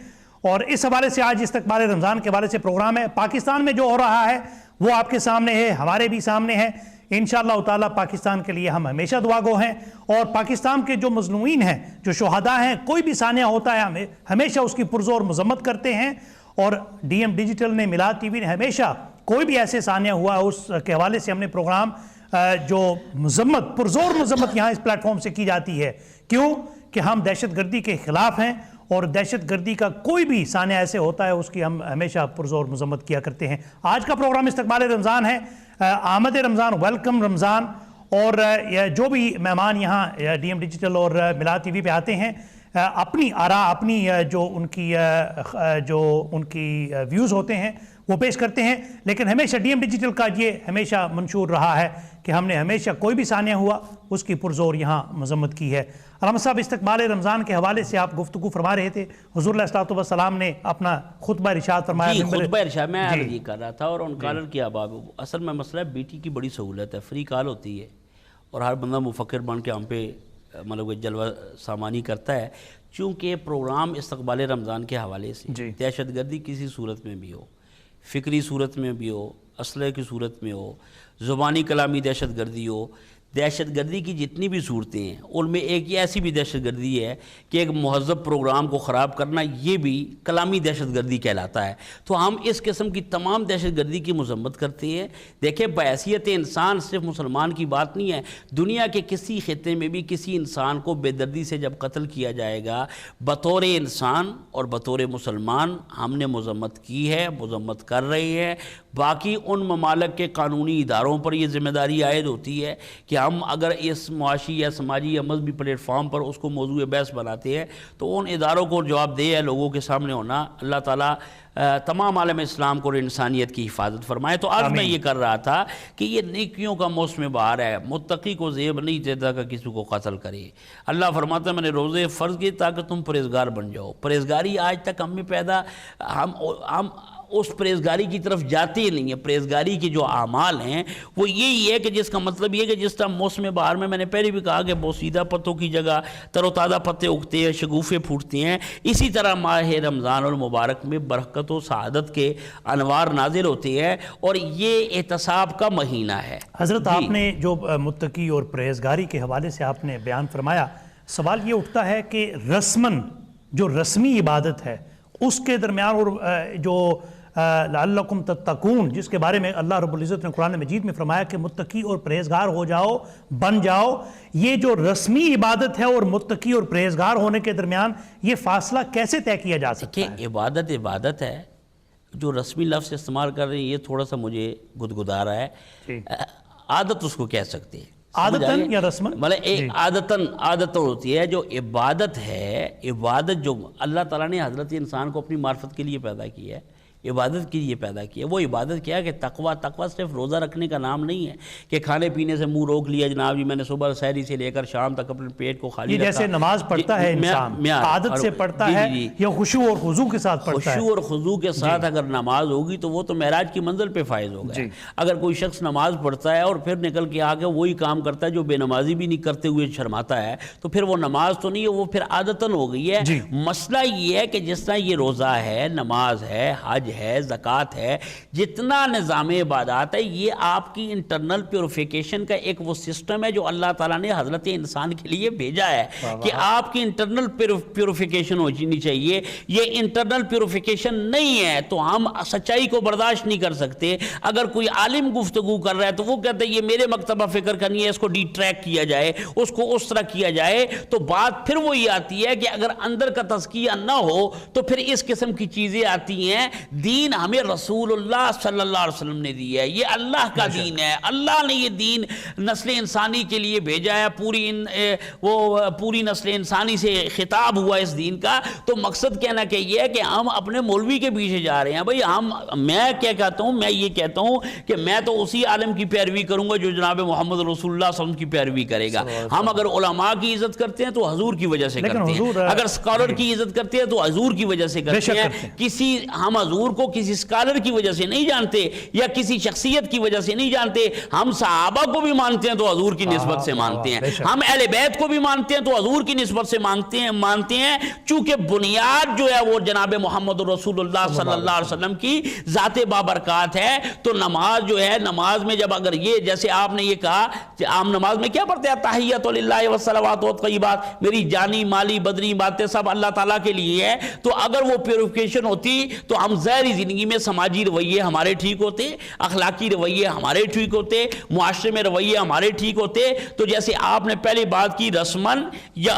اور اس حوالے سے آج استقبال رمضان کے حوالے سے پروگرام ہے. پاکستان میں جو ہو رہا ہے وہ آپ کے سامنے ہے, ہمارے بھی سامنے ہے. انشاءاللہ تعالیٰ پاکستان کے لیے ہم ہمیشہ دعا گو ہیں, اور پاکستان کے جو مظلومین ہیں, جو شہداء ہیں, کوئی بھی سانحہ ہوتا ہے ہمیشہ اس کی پرزور مذمت کرتے ہیں. اور ڈی ایم ڈیجیٹل نے, میلاد ٹی وی نے ہمیشہ کوئی بھی ایسے سانحہ ہوا اس کے حوالے سے ہم نے پروگرام جو مذمت, پرزور مذمت یہاں اس پلیٹ فارم سے کی جاتی ہے. کیوں کہ ہم دہشت گردی کے خلاف ہیں اور دہشت گردی کا کوئی بھی سانحہ ایسے ہوتا ہے اس کی ہم ہمیشہ پرزور مذمت کیا کرتے ہیں۔ آج کا پروگرام استقبال رمضان ہے، آمد رمضان، ویلکم رمضان، اور جو بھی مہمان یہاں ڈی ایم ڈیجیٹل اور میلاد ٹی وی پہ آتے ہیں اپنی آراء، اپنی جو ان کی ویوز ہوتے ہیں وہ پیش کرتے ہیں، لیکن ہمیشہ ڈی ایم ڈیجیٹل کا یہ ہمیشہ منشور رہا ہے کہ ہم نے ہمیشہ کوئی بھی سانحہ ہوا اس کی پرزور یہاں مذمت کی ہے۔ علامہ صاحب، استقبال رمضان کے حوالے سے آپ گفتگو فرما رہے تھے، حضور علیہ الصلوۃ والسلام نے اپنا خطبہ ارشاد فرمایا۔ خطبہ ارشاد میں عرض یہ کر رہا تھا، اور ان کالر کی آباب اصل میں مسئلہ ہے بیٹی کی بڑی سہولت ہے، فری کال ہوتی ہے اور ہر بندہ مفکر بن کے ہم پہ مطلب جلوہ سامانی کرتا ہے۔ چونکہ پروگرام استقبال رمضان کے حوالے سے دہشت گردی کسی صورت میں بھی ہو، فکری صورت میں بھی ہو، اسلحے کی صورت میں ہو، زبانی کلامی دہشت گردی ہو، دہشت گردی کی جتنی بھی صورتیں ہیں ان میں ایک یہ ایسی بھی دہشت گردی ہے کہ ایک مہذب پروگرام کو خراب کرنا، یہ بھی کلامی دہشت گردی کہلاتا ہے۔ تو ہم اس قسم کی تمام دہشت گردی کی مذمت کرتے ہیں۔ دیکھیں، بحیثیت انسان صرف مسلمان کی بات نہیں ہے، دنیا کے کسی خطے میں بھی کسی انسان کو بے دردی سے جب قتل کیا جائے گا، بطور انسان اور بطور مسلمان ہم نے مذمت کی ہے، مذمت کر رہے ہیں۔ باقی ان ممالک کے قانونی اداروں پر یہ ذمہ داری عائد ہوتی ہے کہ ہم اگر اس معاشی یا سماجی یا مذہبی پلیٹ فارم پر اس کو موضوع بحث بناتے ہیں تو ان اداروں کو جواب دہ ہے لوگوں کے سامنے ہونا۔ اللہ تعالیٰ تمام عالم اسلام کو اور انسانیت کی حفاظت فرمائے۔ تو آج میں یہ کر رہا تھا کہ یہ نیکیوں کا موسم بہار ہے، متقی کو زیب نہیں دیتا کہ کسی کو قتل کرے۔ اللہ فرماتا ہے میں نے روزے فرض کیے تاکہ تم پرہیزگار بن جاؤ۔ پرہیزگاری آج تک ہم میں پیدا ہم اس پرہیزگاری کی طرف جاتے ہی نہیں ہیں۔ پرہیزگاری کے جو اعمال ہیں وہ یہی ہے کہ جس کا مطلب یہ ہے کہ جس طرح موسم بہار میں نے پہلے بھی کہا کہ بوسیدہ پتوں کی جگہ تر و تازہ پتے اگتے ہیں، شگوفے پھوٹتے ہیں، اسی طرح ماہ رمضان المبارک میں برکت و سعادت کے انوار نازل ہوتے ہیں، اور یہ احتساب کا مہینہ ہے۔ حضرت آپ نے جو متقی اور پرہیزگاری کے حوالے سے آپ نے بیان فرمایا، سوال یہ اٹھتا ہے کہ رسماً جو رسمی عبادت ہے اس کے درمیان اور جو لعلکم تتقون جس کے بارے میں اللہ رب العزت نے قرآن مجید میں فرمایا کہ متقی اور پرہیزگار ہو جاؤ، بن جاؤ، یہ جو رسمی عبادت ہے اور متقی اور پرہیزگار ہونے کے درمیان یہ فاصلہ کیسے طے کیا جا سکتا ہے؟ کہ عبادت ہے، جو رسمی لفظ استعمال کر رہے ہیں یہ تھوڑا سا مجھے گدگدا رہا ہے۔ عادت اس کو کہہ سکتے ہیں، عادتاً یا رسماً، مطلب ایک عادتاً ہوتی ہے۔ جو عبادت ہے، عبادت جو اللہ تعالیٰ نے حضرت انسان کو اپنی معرفت کے لیے پیدا کی ہے، عبادت کے لیے پیدا کی ہے، وہ عبادت کیا ہے کہ تقویٰ صرف روزہ رکھنے کا نام نہیں ہے کہ کھانے پینے سے منہ روک لیا، جناب جی میں نے صبح سحری سے لے کر شام تک اپنے پیٹ کو خالی رکھا۔ جیسے نماز پڑھتا ہے انسان عادت سے پڑھتا ہے یا خشوع اور خضوع کے ساتھ پڑھتا ہے؟ خشوع اور خضوع کے ساتھ اگر نماز ہوگی تو وہ تو معراج کی منزل پہ فائز ہوگا۔ اگر کوئی شخص نماز پڑھتا ہے اور پھر نکل کے آگے وہی کام کرتا ہے جو بے نمازی بھی نہیں کرتے ہوئے شرماتا ہے، تو پھر وہ نماز تو نہیں ہے، وہ پھر عادتاً ہو گئی ہے۔ مسئلہ یہ ہے کہ جس طرح یہ روزہ ہے، نماز ہے، حج ہے، زکوٰۃ ہے، جتنا نظام عبادات ہے، یہ آپ کی انٹرنل پیوریفیکیشن کا ایک وہ سسٹم ہے جو اللہ تعالیٰ نے حضرت انسان کے لیے بھیجا ہے کہ آپ کی انٹرنل پیوریفیکیشن ہونی چاہیے۔ یہ انٹرنل پیوریفیکیشن نہیں ہے تو ہم سچائی کو برداشت نہیں کر سکتے۔ اگر کوئی عالم گفتگو کر رہا ہے تو وہ کہتا ہے یہ میرے مکتبہ فکر کا نہیں ہے، اس کو ڈی ٹریک کیا جائے، اس کو اس طرح کیا جائے، تو بات پھر وہی آتی ہے کہ اگر اندر کا تزکیہ نہ ہو تو پھر اس قسم کی چیزیں آتی ہیں۔ دین ہمیں رسول اللہ صلی اللہ علیہ وسلم نے دی ہے، یہ اللہ کا دین ہے، اللہ نے یہ دین نسل انسانی کے لیے بھیجا ہے، پوری نسل انسانی سے خطاب ہوا اس دین کا۔ تو مقصد کہنا کہ یہ ہے کہ ہم اپنے مولوی کے پیچھے جا رہے ہیں۔ بھئی میں کیا کہتا ہوں، میں یہ کہتا ہوں کہ میں تو اسی عالم کی پیروی کروں گا جو جناب محمد رسول اللہ صلی اللہ علیہ وسلم کی پیروی کرے گا۔ ہم اگر علماء کی عزت کرتے ہیں تو حضور کی وجہ سے کرتے ہیں، اگر اسکالر کی عزت کرتے ہیں تو حضور کی وجہ سے کرتے ہیں۔ ہم حضور کو کسی اسکالر کی وجہ سے نہیں جانتے یا کسی شخصیت کی وجہ سے نہیں جانتے، ہم صحابہ کو بھی مانتے ہیں تو حضور کی نسبت سے مانتے ہیں، ہم اہل بیت کو بھی مانتے ہیں تو حضور کی نسبت سے مانتے ہیں، چونکہ بنیاد جو ہے وہ جناب محمد رسول اللہ صلی اللہ علیہ وسلم کی ذات بابرکات ہے۔ تو نماز جو ہے، نماز میں جب اگر یہ جیسے آپ نے یہ کہا کہ عام نماز میں کیا پڑھتے ہیں، تحیۃ للہ والصلوات والطیبات، میری جانی مالی بدنی باتیں سب اللہ تعالیٰ کے لیے ہے۔ تو اگر وہ پیوریفیکیشن ہوتی تو ہم ظاہری زندگی میں سماجی رویے ہمارے ٹھیک ہوتے، اخلاقی رویے ہمارے ٹھیک ہوتے، معاشرے میں رویے ہمارے ٹھیک ہوتے۔ تو جیسے آپ نے پہلی بات کی رسمن یا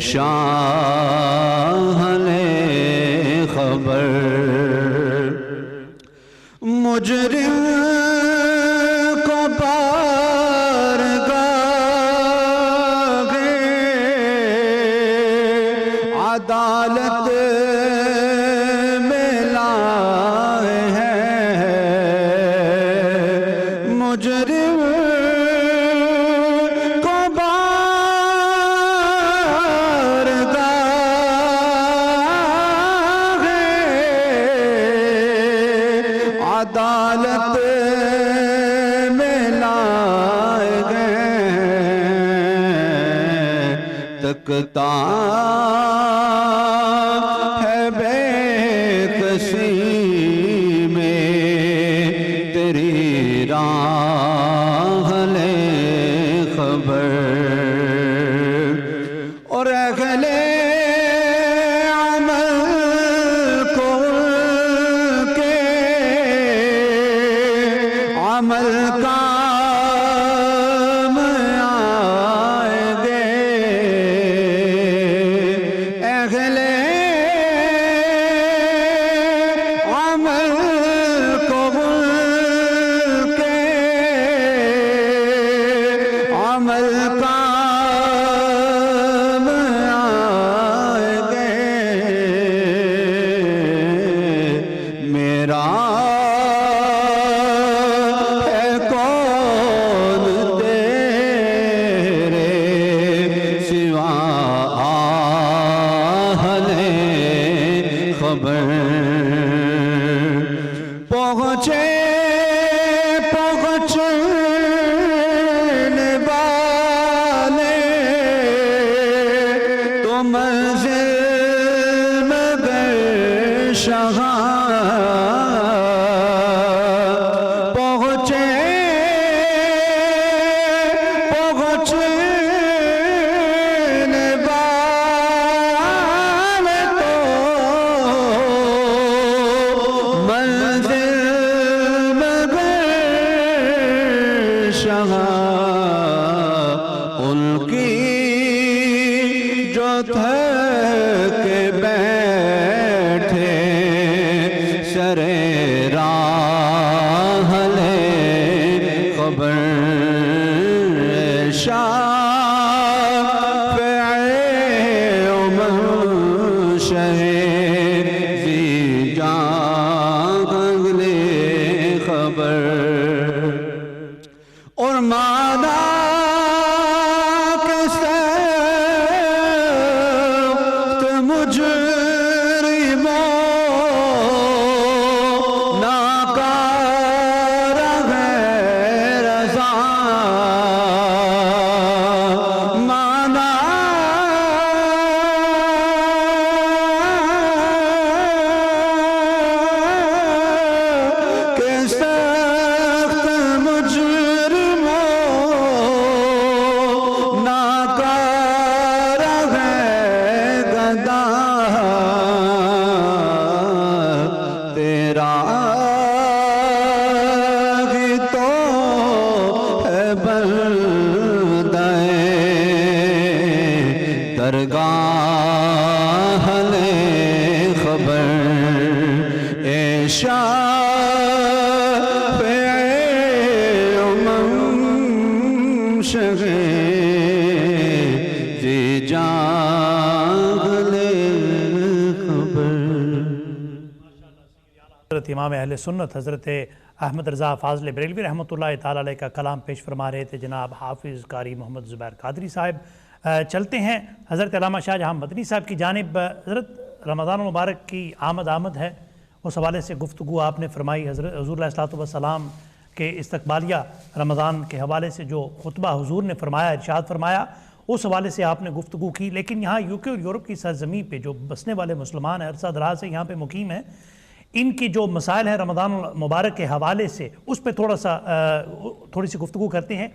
شاہلِ خبر مجرم کو بارگاہ عدالت میں لائے ہیں مجرم کو بارگاہ عدالت میں لائے گئے تکتا ہے بے کسی میں تیری راہ لے خبر اور اہل عمل کو کے عمل کام آئے گے اہل عمل کو کے عمل کام آئے گے میرا ہے کون تیرے سوا اہل خبر پہنچنے والے تو منزل مگر شہاں پہنچنے والے تو منزل مگر شہاں ان کی جو تھک بیٹھے سرے راہ لے خبر شافع و منشہ ذی جان لے خبر اور مادا کے سخت مجرموں ناکار ہے رضا مانا کہ سخت مجرموں ناکار ہے گدا تیرا ہی تو ہے بندہ درگاہ لے خبر اے شافع و منشہ ذی جان لے خبر حضرت امام اہل سنت حضرت احمد رضا فاضل بریلوی رحمۃ اللہ تعالیٰ علیہ کا کلام پیش فرما رہے تھے جناب حافظ قاری محمد زبیر قادری صاحب۔ چلتے ہیں حضرت علامہ شاہ جہاں مدنی صاحب کی جانب۔ حضرت رمضان المبارک کی آمد ہے، اس حوالے سے گفتگو آپ نے فرمائی۔ حضور علیہ الصلوۃ والسلام کے استقبالیہ رمضان کے حوالے سے جو خطبہ حضور نے فرمایا، ارشاد فرمایا، اس حوالے سے آپ نے گفتگو کی۔ لیکن یہاں یوکے اور یورپ کی سرزمین پہ جو بسنے والے مسلمان ہیں، عرصہ دراز سے یہاں پہ مقیم ہیں، ان کی جو مسائل ہیں رمضان المبارک کے حوالے سے، اس پہ تھوڑی سی گفتگو کرتے ہیں۔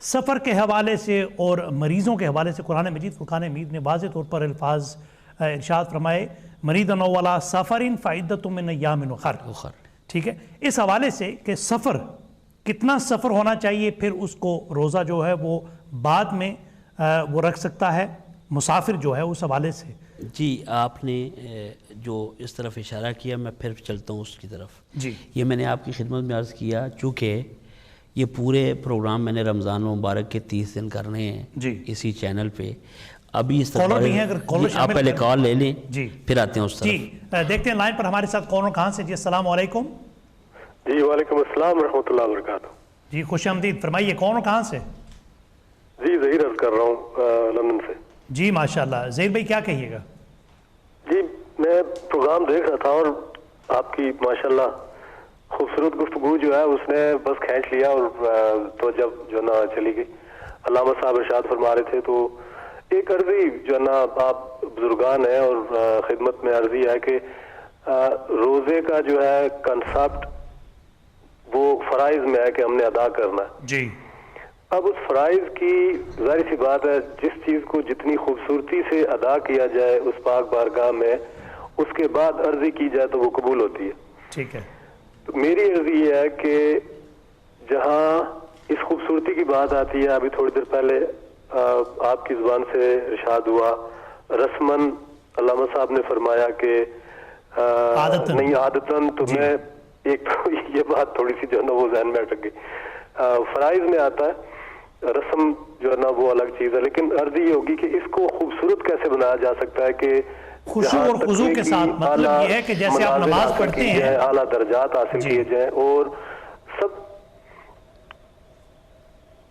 سفر کے حوالے سے اور مریضوں کے حوالے سے قرآن مجید فرقان حمید نے واضح طور پر الفاظ ارشاد فرمائے، مریضن ولا سفرن فعدۃ من ایام اخر۔ ٹھیک ہے، اس حوالے سے کہ سفر کتنا سفر ہونا چاہیے، پھر اس کو روزہ جو ہے وہ بعد میں وہ رکھ سکتا ہے، مسافر جو ہے اس حوالے سے. جی آپ نے جو اس طرف اشارہ کیا میں پھر چلتا ہوں اس کی طرف. جی یہ میں نے آپ کی خدمت میں عرض کیا چونکہ یہ پورے پروگرام میں نے رمضان مبارک کے 30 دن کرنے ہیں جی اسی چینل پہ. ابھی اس کالر بھی ہیں, اگر کالر آپ پہلے کال لے لیں جی پھر آتے ہیں اس طرف. جی دیکھتے ہیں لائن پر ہمارے ساتھ کالر کہاں سے. جی السلام علیکم. جی وعلیکم السلام ورحمۃ اللہ وبرکاتہ. جی خوش آمدید, فرمائیے کون کہاں سے؟ جی ظہیر عرض کر رہا ہوں لندن سے. جی ماشاءاللہ. ظہیر بھائی کیا کہیے گا؟ جی میں پروگرام دیکھ رہا تھا اور آپ کی ماشاءاللہ خوبصورت گفتگو جو ہے اس نے بس کھینچ لیا اور تو جب جو نا چلی گئی. علامہ صاحب ارشاد فرما رہے تھے تو ایک عرضی جو نا آپ بزرگان ہیں اور خدمت میں عرضی ہے کہ روزے کا جو ہے کنسپٹ وہ فرائض میں ہے کہ ہم نے ادا کرنا ہے. جی اب اس فرائض کی ظاہر سی بات ہے جس چیز کو جتنی خوبصورتی سے ادا کیا جائے اس پاک بارگاہ میں اس کے بعد عرضی کی جائے تو وہ قبول ہوتی ہے. ٹھیک ہے. تو میری عرضی یہ ہے کہ جہاں اس خوبصورتی کی بات آتی ہے, ابھی تھوڑی دیر پہلے آپ کی زبان سے ارشاد ہوا رسمن علامہ صاحب نے فرمایا کہ نہیں عادتاً, تو میں ایک تو یہ بات تھوڑی سی جو ہے نا وہ ذہن میں اٹک گئی. فرائض میں آتا ہے, رسم جو ہے نا وہ الگ چیز ہے, لیکن عرض یہ ہوگی کہ اس کو خوبصورت کیسے بنایا جا سکتا ہے کہ خشوع اور خضوع کے ساتھ. مطلب یہ ہے کہ جیسے آپ نماز پڑھتے ہیں اعلیٰ درجات حاصل کیے جائیں اور سب.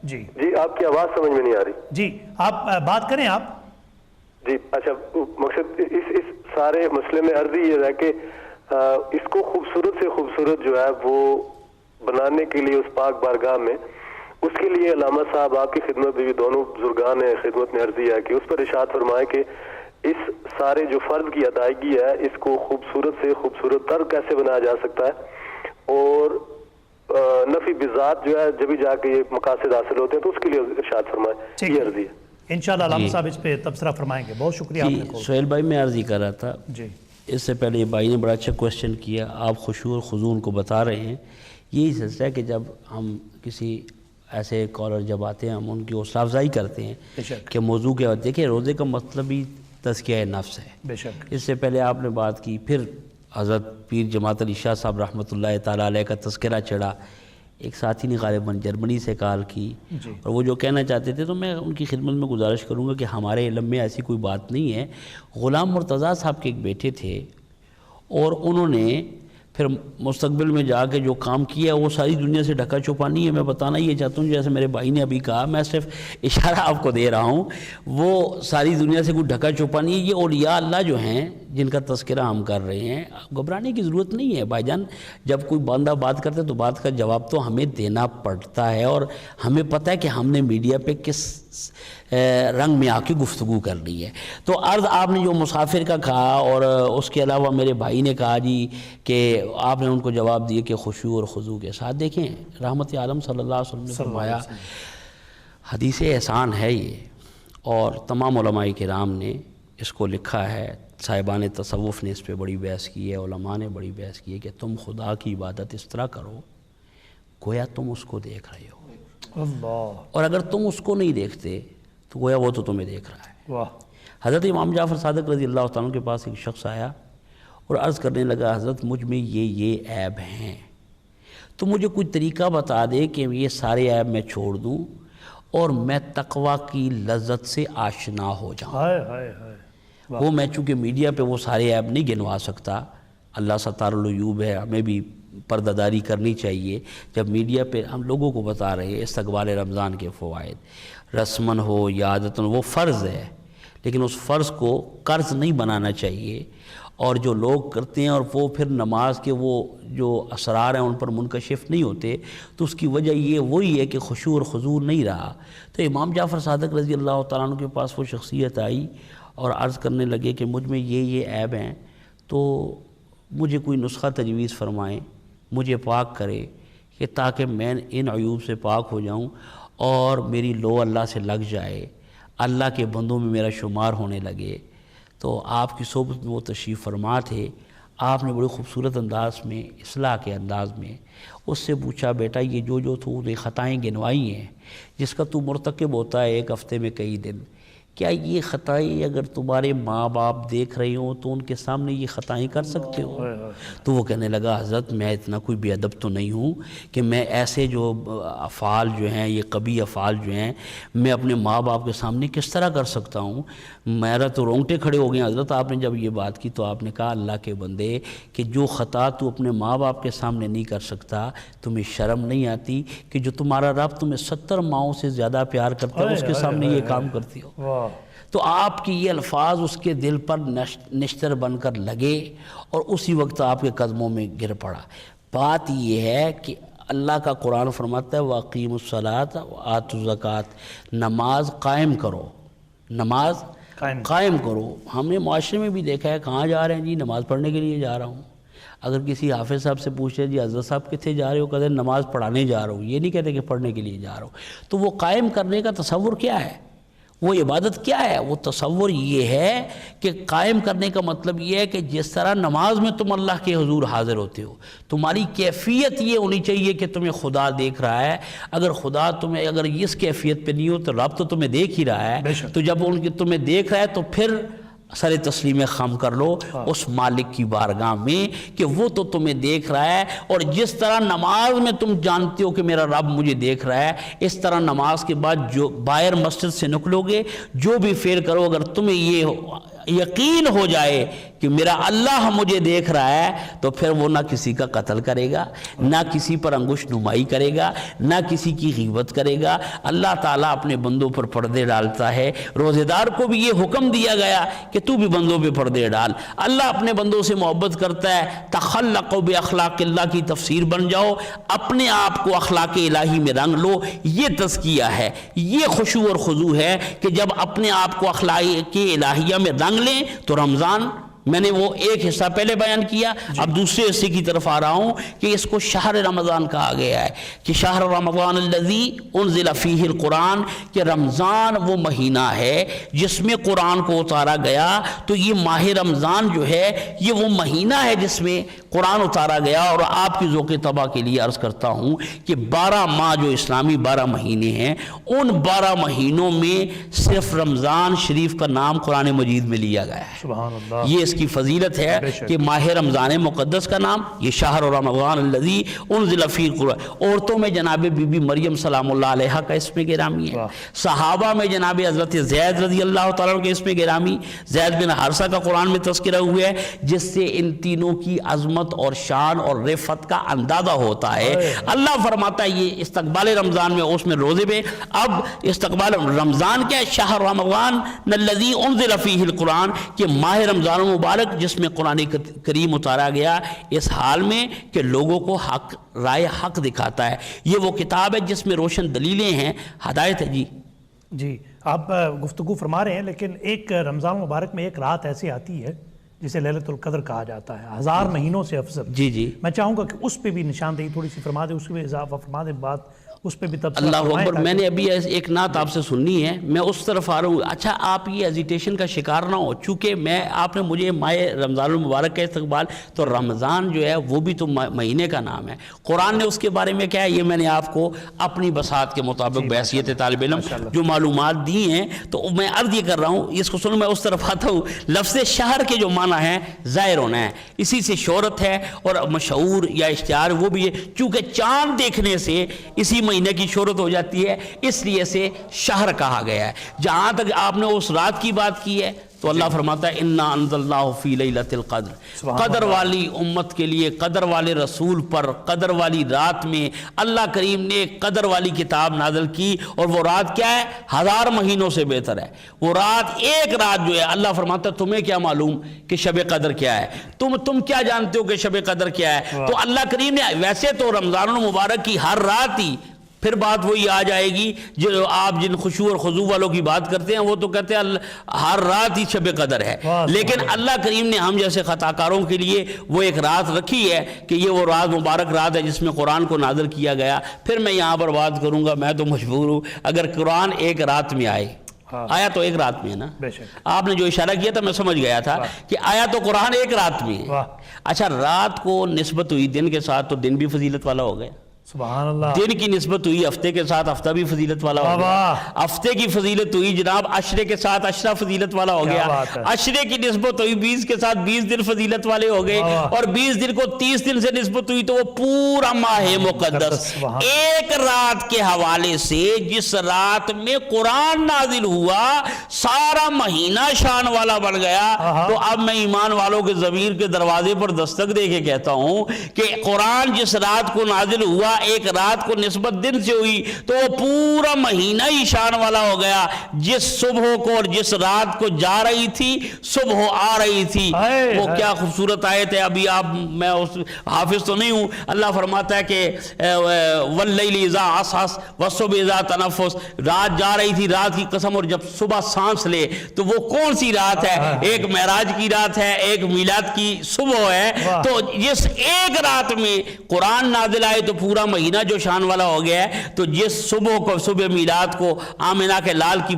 جی جی آپ کی آواز سمجھ میں نہیں آ رہی. جی آپ بات کریں آپ. جی اچھا, مقصد اس سارے مسئلے میں عرض یہ ہے کہ اس کو خوبصورت سے خوبصورت جو ہے وہ بنانے کے لیے اس پاک بارگاہ میں اس کے لیے علامہ صاحب آپ کی خدمت میں بھی دونوں بزرگان ہیں خدمت میں عرضی ہے کہ اس پر ارشاد فرمائے کہ اس سارے جو فرض کی ادائیگی ہے اس کو خوبصورت سے خوبصورت تر کیسے بنایا جا سکتا ہے اور نفی بذات جو ہے جب بھی جا کے یہ مقاصد حاصل ہوتے ہیں تو اس کے لیے ارشاد فرمائے. یہ عرضی ہے. انشاءاللہ علامہ صاحب اس پہ تبصرہ فرمائیں گے. بہت شکریہ آپ نے. سہیل بھائی میں عرضی کر رہا تھا جی اس سے پہلے یہ بھائی نے بڑا اچھا کوشچن کیا. آپ خشوع اور خضوع کو بتا رہے ہیں. یہی سلسلہ ہے کہ جب ہم کسی ایسے کالر جب آتے ہیں ہم ان کی حوصلہ افزائی کرتے ہیں کہ موضوع کے بعد دیکھیں روزے کا مطلب ہی تزکیہ نفس ہے. بے شک. اس سے پہلے آپ نے بات کی, پھر حضرت پیر جماعت علی شاہ صاحب رحمۃ اللہ تعالیٰ علیہ کا تذکرہ چڑھا. ایک ساتھی نے غالباً جرمنی سے کال کی اور وہ جو کہنا چاہتے تھے تو میں ان کی خدمت میں گزارش کروں گا کہ ہمارے علم میں ایسی کوئی بات نہیں ہے. غلام مرتضیٰ صاحب کے ایک بیٹے تھے اور انہوں نے پھر مستقبل میں جا کے جو کام کیا وہ ساری دنیا سے ڈھکا چھپا نہیں ہے. میں بتانا یہ چاہتا ہوں جیسے میرے بھائی نے ابھی کہا, میں صرف اشارہ آپ کو دے رہا ہوں, وہ ساری دنیا سے کوئی ڈھکا چھپا نہیں ہے. یہ اولیاء اللہ جو ہیں جن کا تذکرہ ہم کر رہے ہیں, گھبرانے کی ضرورت نہیں ہے بھائی جان. جب کوئی بندہ بات کرتا ہے تو بات کا جواب تو ہمیں دینا پڑتا ہے اور ہمیں پتہ ہے کہ ہم نے میڈیا پہ کس رنگ میں آ کے گفتگو کر لی ہے. تو عرض آپ نے جو مسافر کا کہا اور اس کے علاوہ میرے بھائی نے کہا جی کہ آپ نے ان کو جواب دیے کہ خشوع اور خضوع کے ساتھ. دیکھیں رحمت عالم صلی اللہ علیہ وسلم نے فرمایا, حدیث احسان ہے یہ, اور تمام علماء کرام نے اس کو لکھا ہے. صاحبان تصوف نے اس پہ بڑی بحث کی ہے, علماء نے بڑی بحث کی ہے کہ تم خدا کی عبادت اس طرح کرو گویا تم اس کو دیکھ رہے ہو, اللہ, اور اگر تم اس کو نہیں دیکھتے تو گویا وہ تو تمہیں دیکھ رہا ہے. واہ. حضرت امام جعفر صادق رضی اللہ تعالیٰ کے پاس ایک شخص آیا اور عرض کرنے لگا حضرت مجھ میں یہ عیب ہیں, تو مجھے کوئی طریقہ بتا دے کہ یہ سارے عیب میں چھوڑ دوں اور میں تقوی کی لذت سے آشنا ہو جاؤں. ہائے ہائے ہائے. وہ میں چونکہ میڈیا پہ وہ سارے عیب نہیں گنوا سکتا, اللہ ستار العیوب ہے, ہمیں بھی پردہ داری کرنی چاہیے. جب میڈیا پہ ہم لوگوں کو بتا رہے ہیں استقبال رمضان کے فوائد, رسمن ہو یا عادتن, وہ فرض ہے لیکن اس فرض کو قرض نہیں بنانا چاہیے. اور جو لوگ کرتے ہیں اور وہ پھر نماز کے وہ جو اسرار ہیں ان پر منکشف نہیں ہوتے, تو اس کی وجہ یہ وہی ہے کہ خشوع اور خضوع نہیں رہا. تو امام جعفر صادق رضی اللہ تعالیٰ عنہ کے پاس وہ شخصیت آئی اور عرض کرنے لگے کہ مجھ میں یہ عیب ہیں, تو مجھے کوئی نسخہ تجویز فرمائیں, مجھے پاک کرے کہ تاکہ میں ان عیوب سے پاک ہو جاؤں اور میری لو اللہ سے لگ جائے, اللہ کے بندوں میں میرا شمار ہونے لگے. تو آپ کی صحبت میں وہ تشریف فرما تھے. آپ نے بڑی خوبصورت انداز میں, اصلاح کے انداز میں اس سے پوچھا, بیٹا یہ جو تو نے خطائیں گنوائی ہیں جس کا تو مرتکب ہوتا ہے ایک ہفتے میں کئی دن, کیا یہ خطائیں اگر تمہارے ماں باپ دیکھ رہے ہوں تو ان کے سامنے یہ خطائیں کر سکتے ہو؟ تو وہ کہنے لگا حضرت میں اتنا کوئی بے ادب تو نہیں ہوں کہ میں ایسے جو افعال جو ہیں، یہ قبیح افعال جو ہیں، میں اپنے ماں باپ کے سامنے کس طرح کر سکتا ہوں؟ میرا تو رونگٹے کھڑے ہو گئے حضرت آپ نے جب یہ بات کی۔ تو آپ نے کہا اللہ کے بندے کہ جو خطا تو اپنے ماں باپ کے سامنے نہیں کر سکتا، تمہیں شرم نہیں آتی کہ جو تمہارا رب تمہیں 70 ماؤں سے زیادہ پیار کرتا ہے اس کے سامنے یہ کام کرتی ہو؟ تو آپ کی یہ الفاظ اس کے دل پر نشتر بن کر لگے اور اسی وقت آپ کے قدموں میں گر پڑا۔ بات یہ ہے کہ اللہ کا قرآن فرماتا ہے وَأَقِيمُوا الصَّلَاةَ وَآتُوا الزَّكَاةَ، نماز قائم کرو، نماز قائم کرو۔ ہم نے معاشرے میں بھی دیکھا ہے، کہاں جا رہے ہیں جی؟ نماز پڑھنے کے لیے جا رہا ہوں۔ اگر کسی حافظ صاحب سے پوچھے جی حضرت صاحب کتنے جا رہے ہو، کہتے ہیں نماز پڑھانے جا رہا ہوں، یہ نہیں کہتے کہ پڑھنے کے لیے جا رہا ہوں۔ تو وہ قائم کرنے کا تصور کیا ہے؟ وہ عبادت کیا ہے؟ وہ تصور یہ ہے کہ قائم کرنے کا مطلب یہ ہے کہ جس طرح نماز میں تم اللہ کے حضور حاضر ہوتے ہو، تمہاری کیفیت یہ ہونی چاہیے کہ تمہیں خدا دیکھ رہا ہے۔ اگر خدا تمہیں اگر اس کیفیت پہ نہیں ہو تو رب تو تمہیں دیکھ ہی رہا ہے۔ تو جب ان کی تمہیں دیکھ رہا ہے تو پھر سر تسلیم خم کر لو اس مالک کی بارگاہ میں کہ وہ تو تمہیں دیکھ رہا ہے، اور جس طرح نماز میں تم جانتے ہو کہ میرا رب مجھے دیکھ رہا ہے، اس طرح نماز کے بعد جو باہر مسجد سے نکلو گے، جو بھی فعل کرو، اگر تمہیں یہ یقین ہو جائے کہ میرا اللہ مجھے دیکھ رہا ہے، تو پھر وہ نہ کسی کا قتل کرے گا، نہ کسی پر انگشت نمائی کرے گا، نہ کسی کی غیبت کرے گا۔ اللہ تعالیٰ اپنے بندوں پر پردے ڈالتا ہے۔ روزے دار کو بھی یہ حکم دیا گیا کہ تو بھی بندوں پہ پردے ڈال۔ اللہ اپنے بندوں سے محبت کرتا ہے۔ تخلقوا باخلاق اللہ کی تفسیر بن جاؤ، اپنے آپ کو اخلاق الہی میں رنگ لو۔ یہ تزکیہ ہے، یہ خشوع اور خضوع ہے کہ جب اپنے آپ کو اخلاق الہیہ میں رنگ لیں تو رمضان، میں نے وہ ایک حصہ پہلے بیان کیا، اب دوسرے حصے کی طرف آ رہا ہوں کہ اس کو شہر رمضان کہا گیا ہے کہ شہر رمضان الذی انزل فیہ القرآن، کہ رمضان وہ مہینہ ہے جس میں قرآن کو اتارا گیا۔ تو یہ ماہ رمضان جو ہے یہ وہ مہینہ ہے جس میں قرآن اتارا گیا۔ اور آپ کی ذوق طبع کے لیے عرض کرتا ہوں کہ 12 ماہ جو اسلامی 12 مہینے ہیں، ان 12 مہینوں میں صرف رمضان شریف کا نام قرآن مجید میں لیا گیا ہے۔ سبحان اللہ، یہ اس کی فضیلت ہے کہ ماہ رمضان مقدس کا نام یہ شہر رمضان الذی انزل فیہ القرآن۔ عورتوں میں جناب بی بی مریم سلام اللہ علیہا کا اسم گرامی ہے۔ صحابہ میں جناب حضرت زید رضی اللہ تعالیٰ کے اسم گرامی، زید بن حارثہ کا قرآن میں تذکرہ ہوا ہے، جس سے ان تینوں کی عظمت اور شان اور رفعت کا اندازہ ہوتا ہے۔ اللہ فرماتا ہے یہ استقبال رمضان میں، اس میں روزے میں۔ اب استقبال رمضان کیا ہے؟ شہر رمضان الذی انزل فیہ القرآن، کہ ماہ رمضان مبارک جس میں قرآن کریم اتارا گیا، اس حال میں کہ لوگوں کو حق رائے حق دکھاتا ہے۔ یہ وہ کتاب ہے جس میں روشن دلیلیں ہیں، ہدایت ہے۔ جی آپ گفتگو فرما رہے ہیں، لیکن ایک رمضان مبارک میں ایک رات ایسی آتی ہے جسے لیلۃ القدر کہا جاتا ہے، 1000 مہینوں سے افضل۔ جی میں چاہوں گا کہ اس پہ بھی نشاندہی تھوڑی سی فرما دیں، اس پہ اضافہ فرما دیں، بات اس پہ بھی تبصرہ اللہ فرمائیں۔ اکبر، میں نے ابھی ایک نعت آپ سے سننی ہے، میں اس طرف آ رہا ہوں۔ اچھا آپ یہ ایزیٹیشن کا شکار نہ ہو، چونکہ آپ نے مجھے ماہ رمضان المبارک کا استقبال، تو رمضان جو ہے وہ بھی تو مہینے کا نام ہے۔ قرآن نے اس کے بارے میں کیا ہے، یہ میں نے آپ کو اپنی بساط کے مطابق بحیثیت طالب علم جو معلومات دی ہیں، تو میں عرض یہ کر رہا ہوں، اس کو سنو، میں اس طرف آتا ہوں۔ لفظ شہر کے جو معنی ہے ظاہر ہونا ہے، اسی سے شہرت ہے اور مشہور یا اشتہار وہ بھی ہے، چونکہ چاند دیکھنے سے اسی مہینے کی شہرت ہو جاتی ہے، اس لیے سے شہر کہا گیا ہے۔ جہاں تک آپ نے اس رات کی بات کی ہے تو اللہ فرماتا ہے انا انزلناہ فی لیلۃ القدر، قدر والی امت کے لیے، قدر والے رسول پر قدر والی رات میں اللہ کریم نے قدر والی کتاب نازل کی۔ اور وہ رات کیا ہے؟ 1000 مہینوں سے بہتر ہے۔ وہ رات، ایک رات جو ہے، اللہ فرماتا ہے تمہیں کیا معلوم کہ شب قدر کیا ہے؟ تم کیا جانتے ہو کہ شب قدر کیا ہے؟ تو اللہ کریم نے ویسے تو رمضان المبارک کی ہر رات ہی، پھر بات وہی آ جائے گی جو آپ جن خشوع اور خضوع والوں کی بات کرتے ہیں، وہ تو کہتے ہیں ہر رات ہی شب قدر ہے، لیکن اللہ کریم نے ہم جیسے خطا کاروں کے لیے وہ ایک رات رکھی ہے کہ یہ وہ رات مبارک رات ہے جس میں قرآن کو نازل کیا گیا۔ پھر میں یہاں پر بات کروں گا، میں تو مجبور ہوں، اگر قرآن ایک رات میں آیا تو ایک رات میں ہے نا، آپ نے جو اشارہ کیا تھا میں سمجھ گیا تھا کہ آیا تو قرآن ایک رات میں ہے۔ اچھا رات کو نسبت ہوئی دن کے ساتھ تو دن بھی فضیلت والا ہو گیا۔ سبحان اللہ. دن کی نسبت ہوئی ہفتے کے ساتھ، ہفتہ بھی فضیلت والا ہو گیا. ہفتے کی فضیلت ہوئی جناب عشرے کے ساتھ، عشرہ فضیلت والا ہو گیا. عشرے کی نسبت ہوئی 20 کے ساتھ، 20 دن فضیلت والے ہو گئے. اور 20 دن کو 30 دن سے نسبت ہوئی تو وہ پورا ماہ مقدس. ایک رات کے حوالے سے جس رات میں قرآن نازل ہوا سارا مہینہ شان والا بڑھ گیا. تو اب میں ایمان والوں کے ضمیر کے دروازے پر دستک دے کے کہتا ہوں کہ قرآن جس رات کو نازل ہوا ایک رات کو نسبت دن سے ہوئی تو وہ پورا مہینہ ہی شان والا ہو گیا. جس صبح کو اور جس رات کو جا رہی تھی صبح آ رہی تھی. وہ کیا خوبصورت آیت ہے. ابھی آپ میں حافظ تو نہیں ہوں. اللہ فرماتا ہے کہ واللیل اذا عسعس والصبح اذا تنفس. رات جا رہی تھی، رات کی قسم، اور جب صبح سانس لے تو وہ کون سی رات ہے؟ ایک معراج کی رات ہے، ایک میلاد کی صبح ہے. تو جس ایک رات میں قرآن نازل آئے تو پورا مہینہ جو شان والا ہو گیا ہے. تو جس صبح کو، صبح میلاد کو آمنہ کے لال کی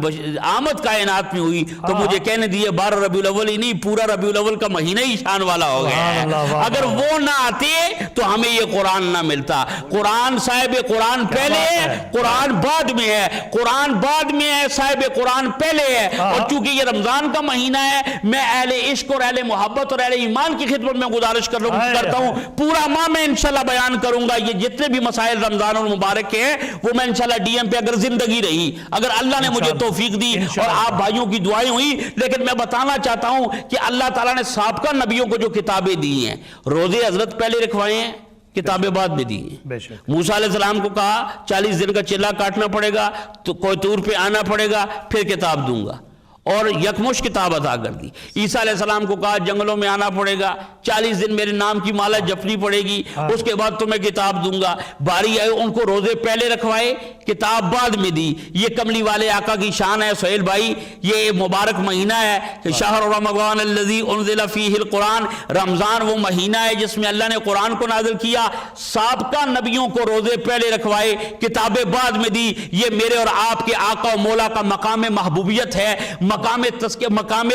آمد کائنات میں ہوئی تو مجھے کہنے دیئے 12 ربیع الاول ہی نہیں، پورا ربیع الاول کا مہینہ ہی شان والا ہو گیا ہے. اگر وہ نہ آتے تو ہمیں یہ قرآن نہ ملتا. قرآن صاحب قرآن پہلے ہے، قرآن بعد میں ہے. قرآن بعد میں ہے، صاحب قرآن پہلے ہے. اور چونکہ یہ رمضان کا مہینہ ہے میں اہل عشق اور اہل محبت اور اہل ایمان کی خدمت میں گزارش کرتا ہوں پورا ماہ میں انشاءاللہ بیان کروں گا. یہ جتنے بھی مسائل رمضان المبارک کے ہیں وہ میں انشاءاللہ ڈی ایم پہ اگر زندگی رہی، اگر اللہ نے مجھے توفیق دی اور آپ بھائیوں کی دعائیں ہوئی. لیکن میں بتانا چاہتا ہوں کہ اللہ تعالیٰ نے سابقہ نبیوں کو جو کتابیں دی ہیں، روزے حضرت پہلے رکھوائے ہیں، کتابیں بعد میں دی ہیں. موسیٰ علیہ السلام کو کہا 40 دن کا چلا کاٹنا پڑے گا تو کوئی طور پہ آنا پڑے گا پھر کتاب دوں گا، اور یکمش کتاب عطا کر دی. عیسیٰ علیہ السلام کو کہا جنگلوں میں آنا پڑے گا، 40 دن میرے نام کی مالا جپنی پڑے گی، اس کے بعد تمہیں کتاب دوں گا. باری آئے ان کو روزے پہلے رکھوائے، کتاب بعد میں دی. یہ کملی والے آقا کی شان ہے سہیل بھائی. یہ مبارک مہینہ ہے کہ شہر رمضان الذی انزل فیہ القرآن. رمضان وہ مہینہ ہے جس میں اللہ نے قرآن کو نازل کیا. سابقہ نبیوں کو روزے پہلے رکھوائے، کتابیں بعد میں دی. یہ میرے اور آپ کے آقا و مولا کا مقام محبوبیت ہے، مقام تذکیہ، مقام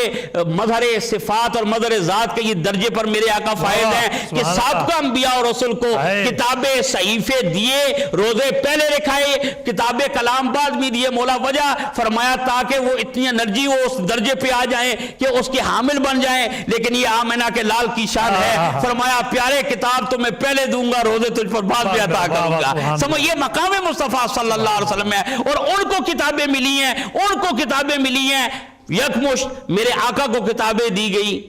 مظہر صفات اور مظہر ذات کے یہ درجے پر میرے آقا فائد ہیں کہ سابقہ انبیاء اور رسول کو کتابیں صحیفے دیے، روزے پہلے رکھائے، کتابیں کلام بعد میں دیے. مولا وجہ فرمایا تاکہ وہ اتنی انرجی وہ اس درجے پہ آ جائیں کہ اس کے حامل بن جائیں. لیکن یہ آمنہ کے لال کی شان ہے. فرمایا پیارے کتاب تو میں پہلے دوں گا، روزے تجھ پر بعد میں عطا کروں گا. سمجھ یہ مقام مصطفیٰ صلی اللہ علیہ وسلم ہے. اور ان کو کتابیں ملی ہیں، ان کو کتابیں ملی ہیں. یکمشت میرے آقا کو کتابیں دی گئی،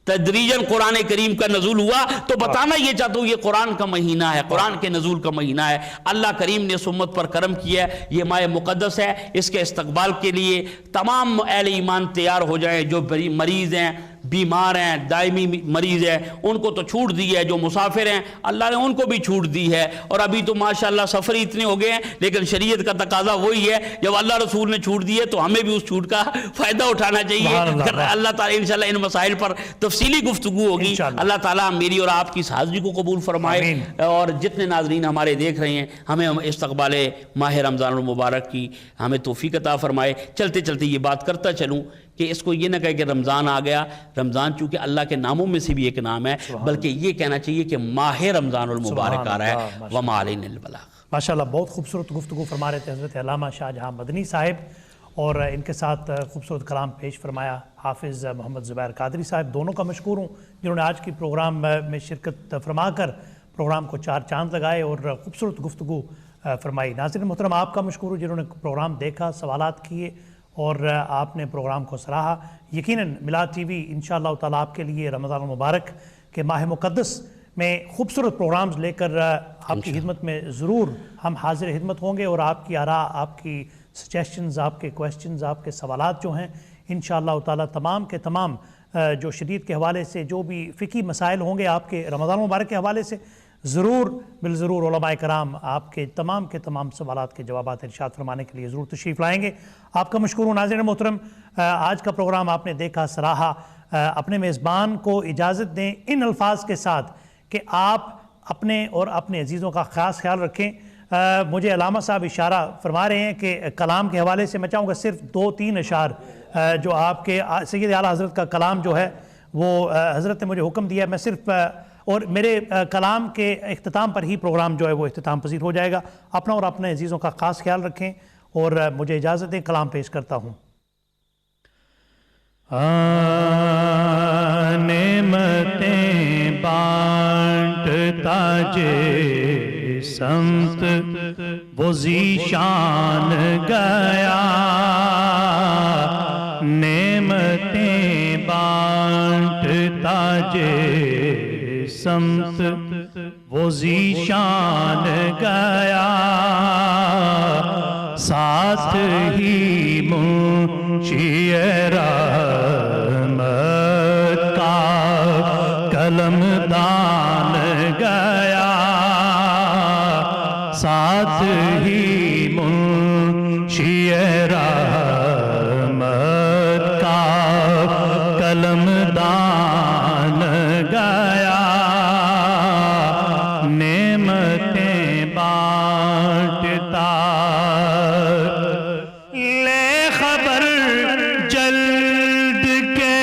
تدریجاً قرآن کریم کا نزول ہوا. تو بتانا یہ چاہتا ہوں یہ قرآن کا مہینہ ہے، قرآن کے نزول کا مہینہ ہے. اللہ کریم نے اس امت پر کرم کیا ہے. یہ ماہ مقدس ہے. اس کے استقبال کے لیے تمام اہل ایمان تیار ہو جائیں. جو مریض ہیں، بیمار ہیں، دائمی مریض ہیں، ان کو تو چھوٹ دی ہے. جو مسافر ہیں اللہ نے ان کو بھی چھوٹ دی ہے. اور ابھی تو ماشاءاللہ سفری اتنے ہو گئے ہیں، لیکن شریعت کا تقاضا وہی ہے جب اللہ رسول نے چھوٹ دی ہے تو ہمیں بھی اس چھوٹ کا فائدہ اٹھانا چاہیے. اللہ تعالیٰ انشاءاللہ ان مسائل پر تفصیلی گفتگو ہوگی. اللہ تعالیٰ میری اور آپ کی اس حاضری کو قبول فرمائے. اور جتنے ناظرین ہمارے دیکھ رہے ہیں ہمیں استقبال ماہ رمضان المبارک کی ہمیں توفیق عطا فرمائے. چلتے چلتے یہ بات کرتا چلوں کہ اس کو یہ نہ کہے کہ رمضان آ گیا. رمضان چونکہ اللہ کے ناموں میں سے بھی ایک نام ہے، بلکہ یہ کہنا چاہیے کہ ماہ رمضان المبارک آ رہا ہے. وما علینا البلاغ. ماشاءاللہ بہت خوبصورت گفتگو فرما رہے تھے حضرت علامہ شاہ جہاں مدنی صاحب، اور ان کے ساتھ خوبصورت کلام پیش فرمایا حافظ محمد زبیر قادری صاحب. دونوں کا مشکور ہوں جنہوں نے آج کی پروگرام میں شرکت فرما کر پروگرام کو 4 چاند لگائے اور خوبصورت گفتگو فرمائی. ناظرین محترم آپ کا مشکور ہوں جنہوں نے پروگرام دیکھا، سوالات کیے اور آپ نے پروگرام کو سراہا. یقیناً میلاد ٹی وی انشاءاللہ تعالیٰ آپ کے لیے رمضان المبارک کے ماہ مقدس میں خوبصورت پروگرامز لے کر آپ کی خدمت میں ضرور ہم حاضر خدمت ہوں گے. اور آپ کی آراء، آپ کی سجیشنز، آپ کے کویسچنز، آپ کے سوالات جو ہیں انشاءاللہ تعالیٰ تمام کے تمام جو شریعت کے حوالے سے جو بھی فقہی مسائل ہوں گے آپ کے رمضان المبارک کے حوالے سے ضرور بالضرور علماء کرام آپ کے تمام سوالات کے جوابات ارشاد فرمانے کے لیے ضرور تشریف لائیں گے. آپ کا مشکور ہوں. ناظرین محترم آج کا پروگرام آپ نے دیکھا، سراہا. اپنے میزبان کو اجازت دیں ان الفاظ کے ساتھ کہ آپ اپنے اور اپنے عزیزوں کا خاص خیال رکھیں. مجھے علامہ صاحب اشارہ فرما رہے ہیں کہ کلام کے حوالے سے میں چاہوں گا صرف 2-3 اشعار جو آپ کے سید اعلیٰ حضرت کا کلام جو ہے وہ حضرت نے مجھے حکم دیا ہے، میں صرف اور میرے کلام کے اختتام پر ہی پروگرام جو ہے وہ اختتام پذیر ہو جائے گا. اپنا اور اپنے عزیزوں کا خاص خیال رکھیں اور مجھے اجازت دیں. کلام پیش کرتا ہوں. نعمتیں بانٹتا جے سمت وہ ذیشان گیا. نعمتیں بانٹتا جے سمت وہ ذیشان گیا. ساتھ ہی منشی رحمت کا قلم دان گیا. ساتھ ہی منشی رحمت کا قلم دان گیا. نعمتیں بانٹتا لے خبر جلد کے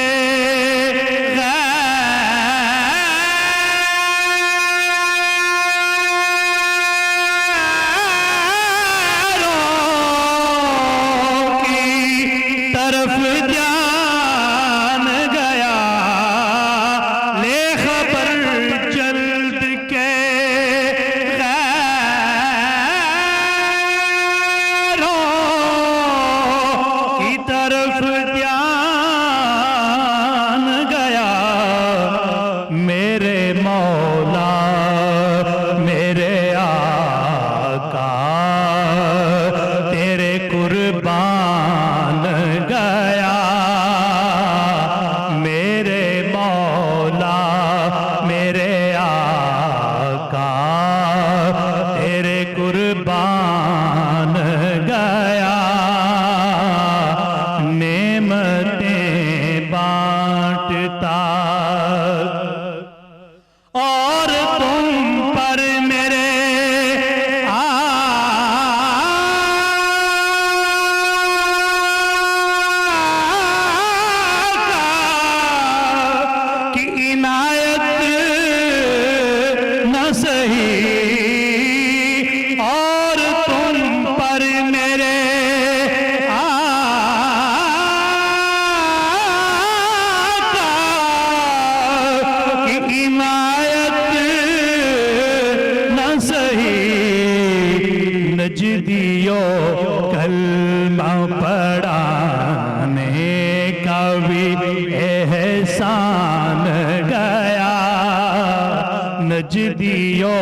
نجدیو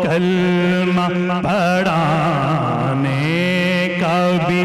کلمہ پڑھانے کا بھی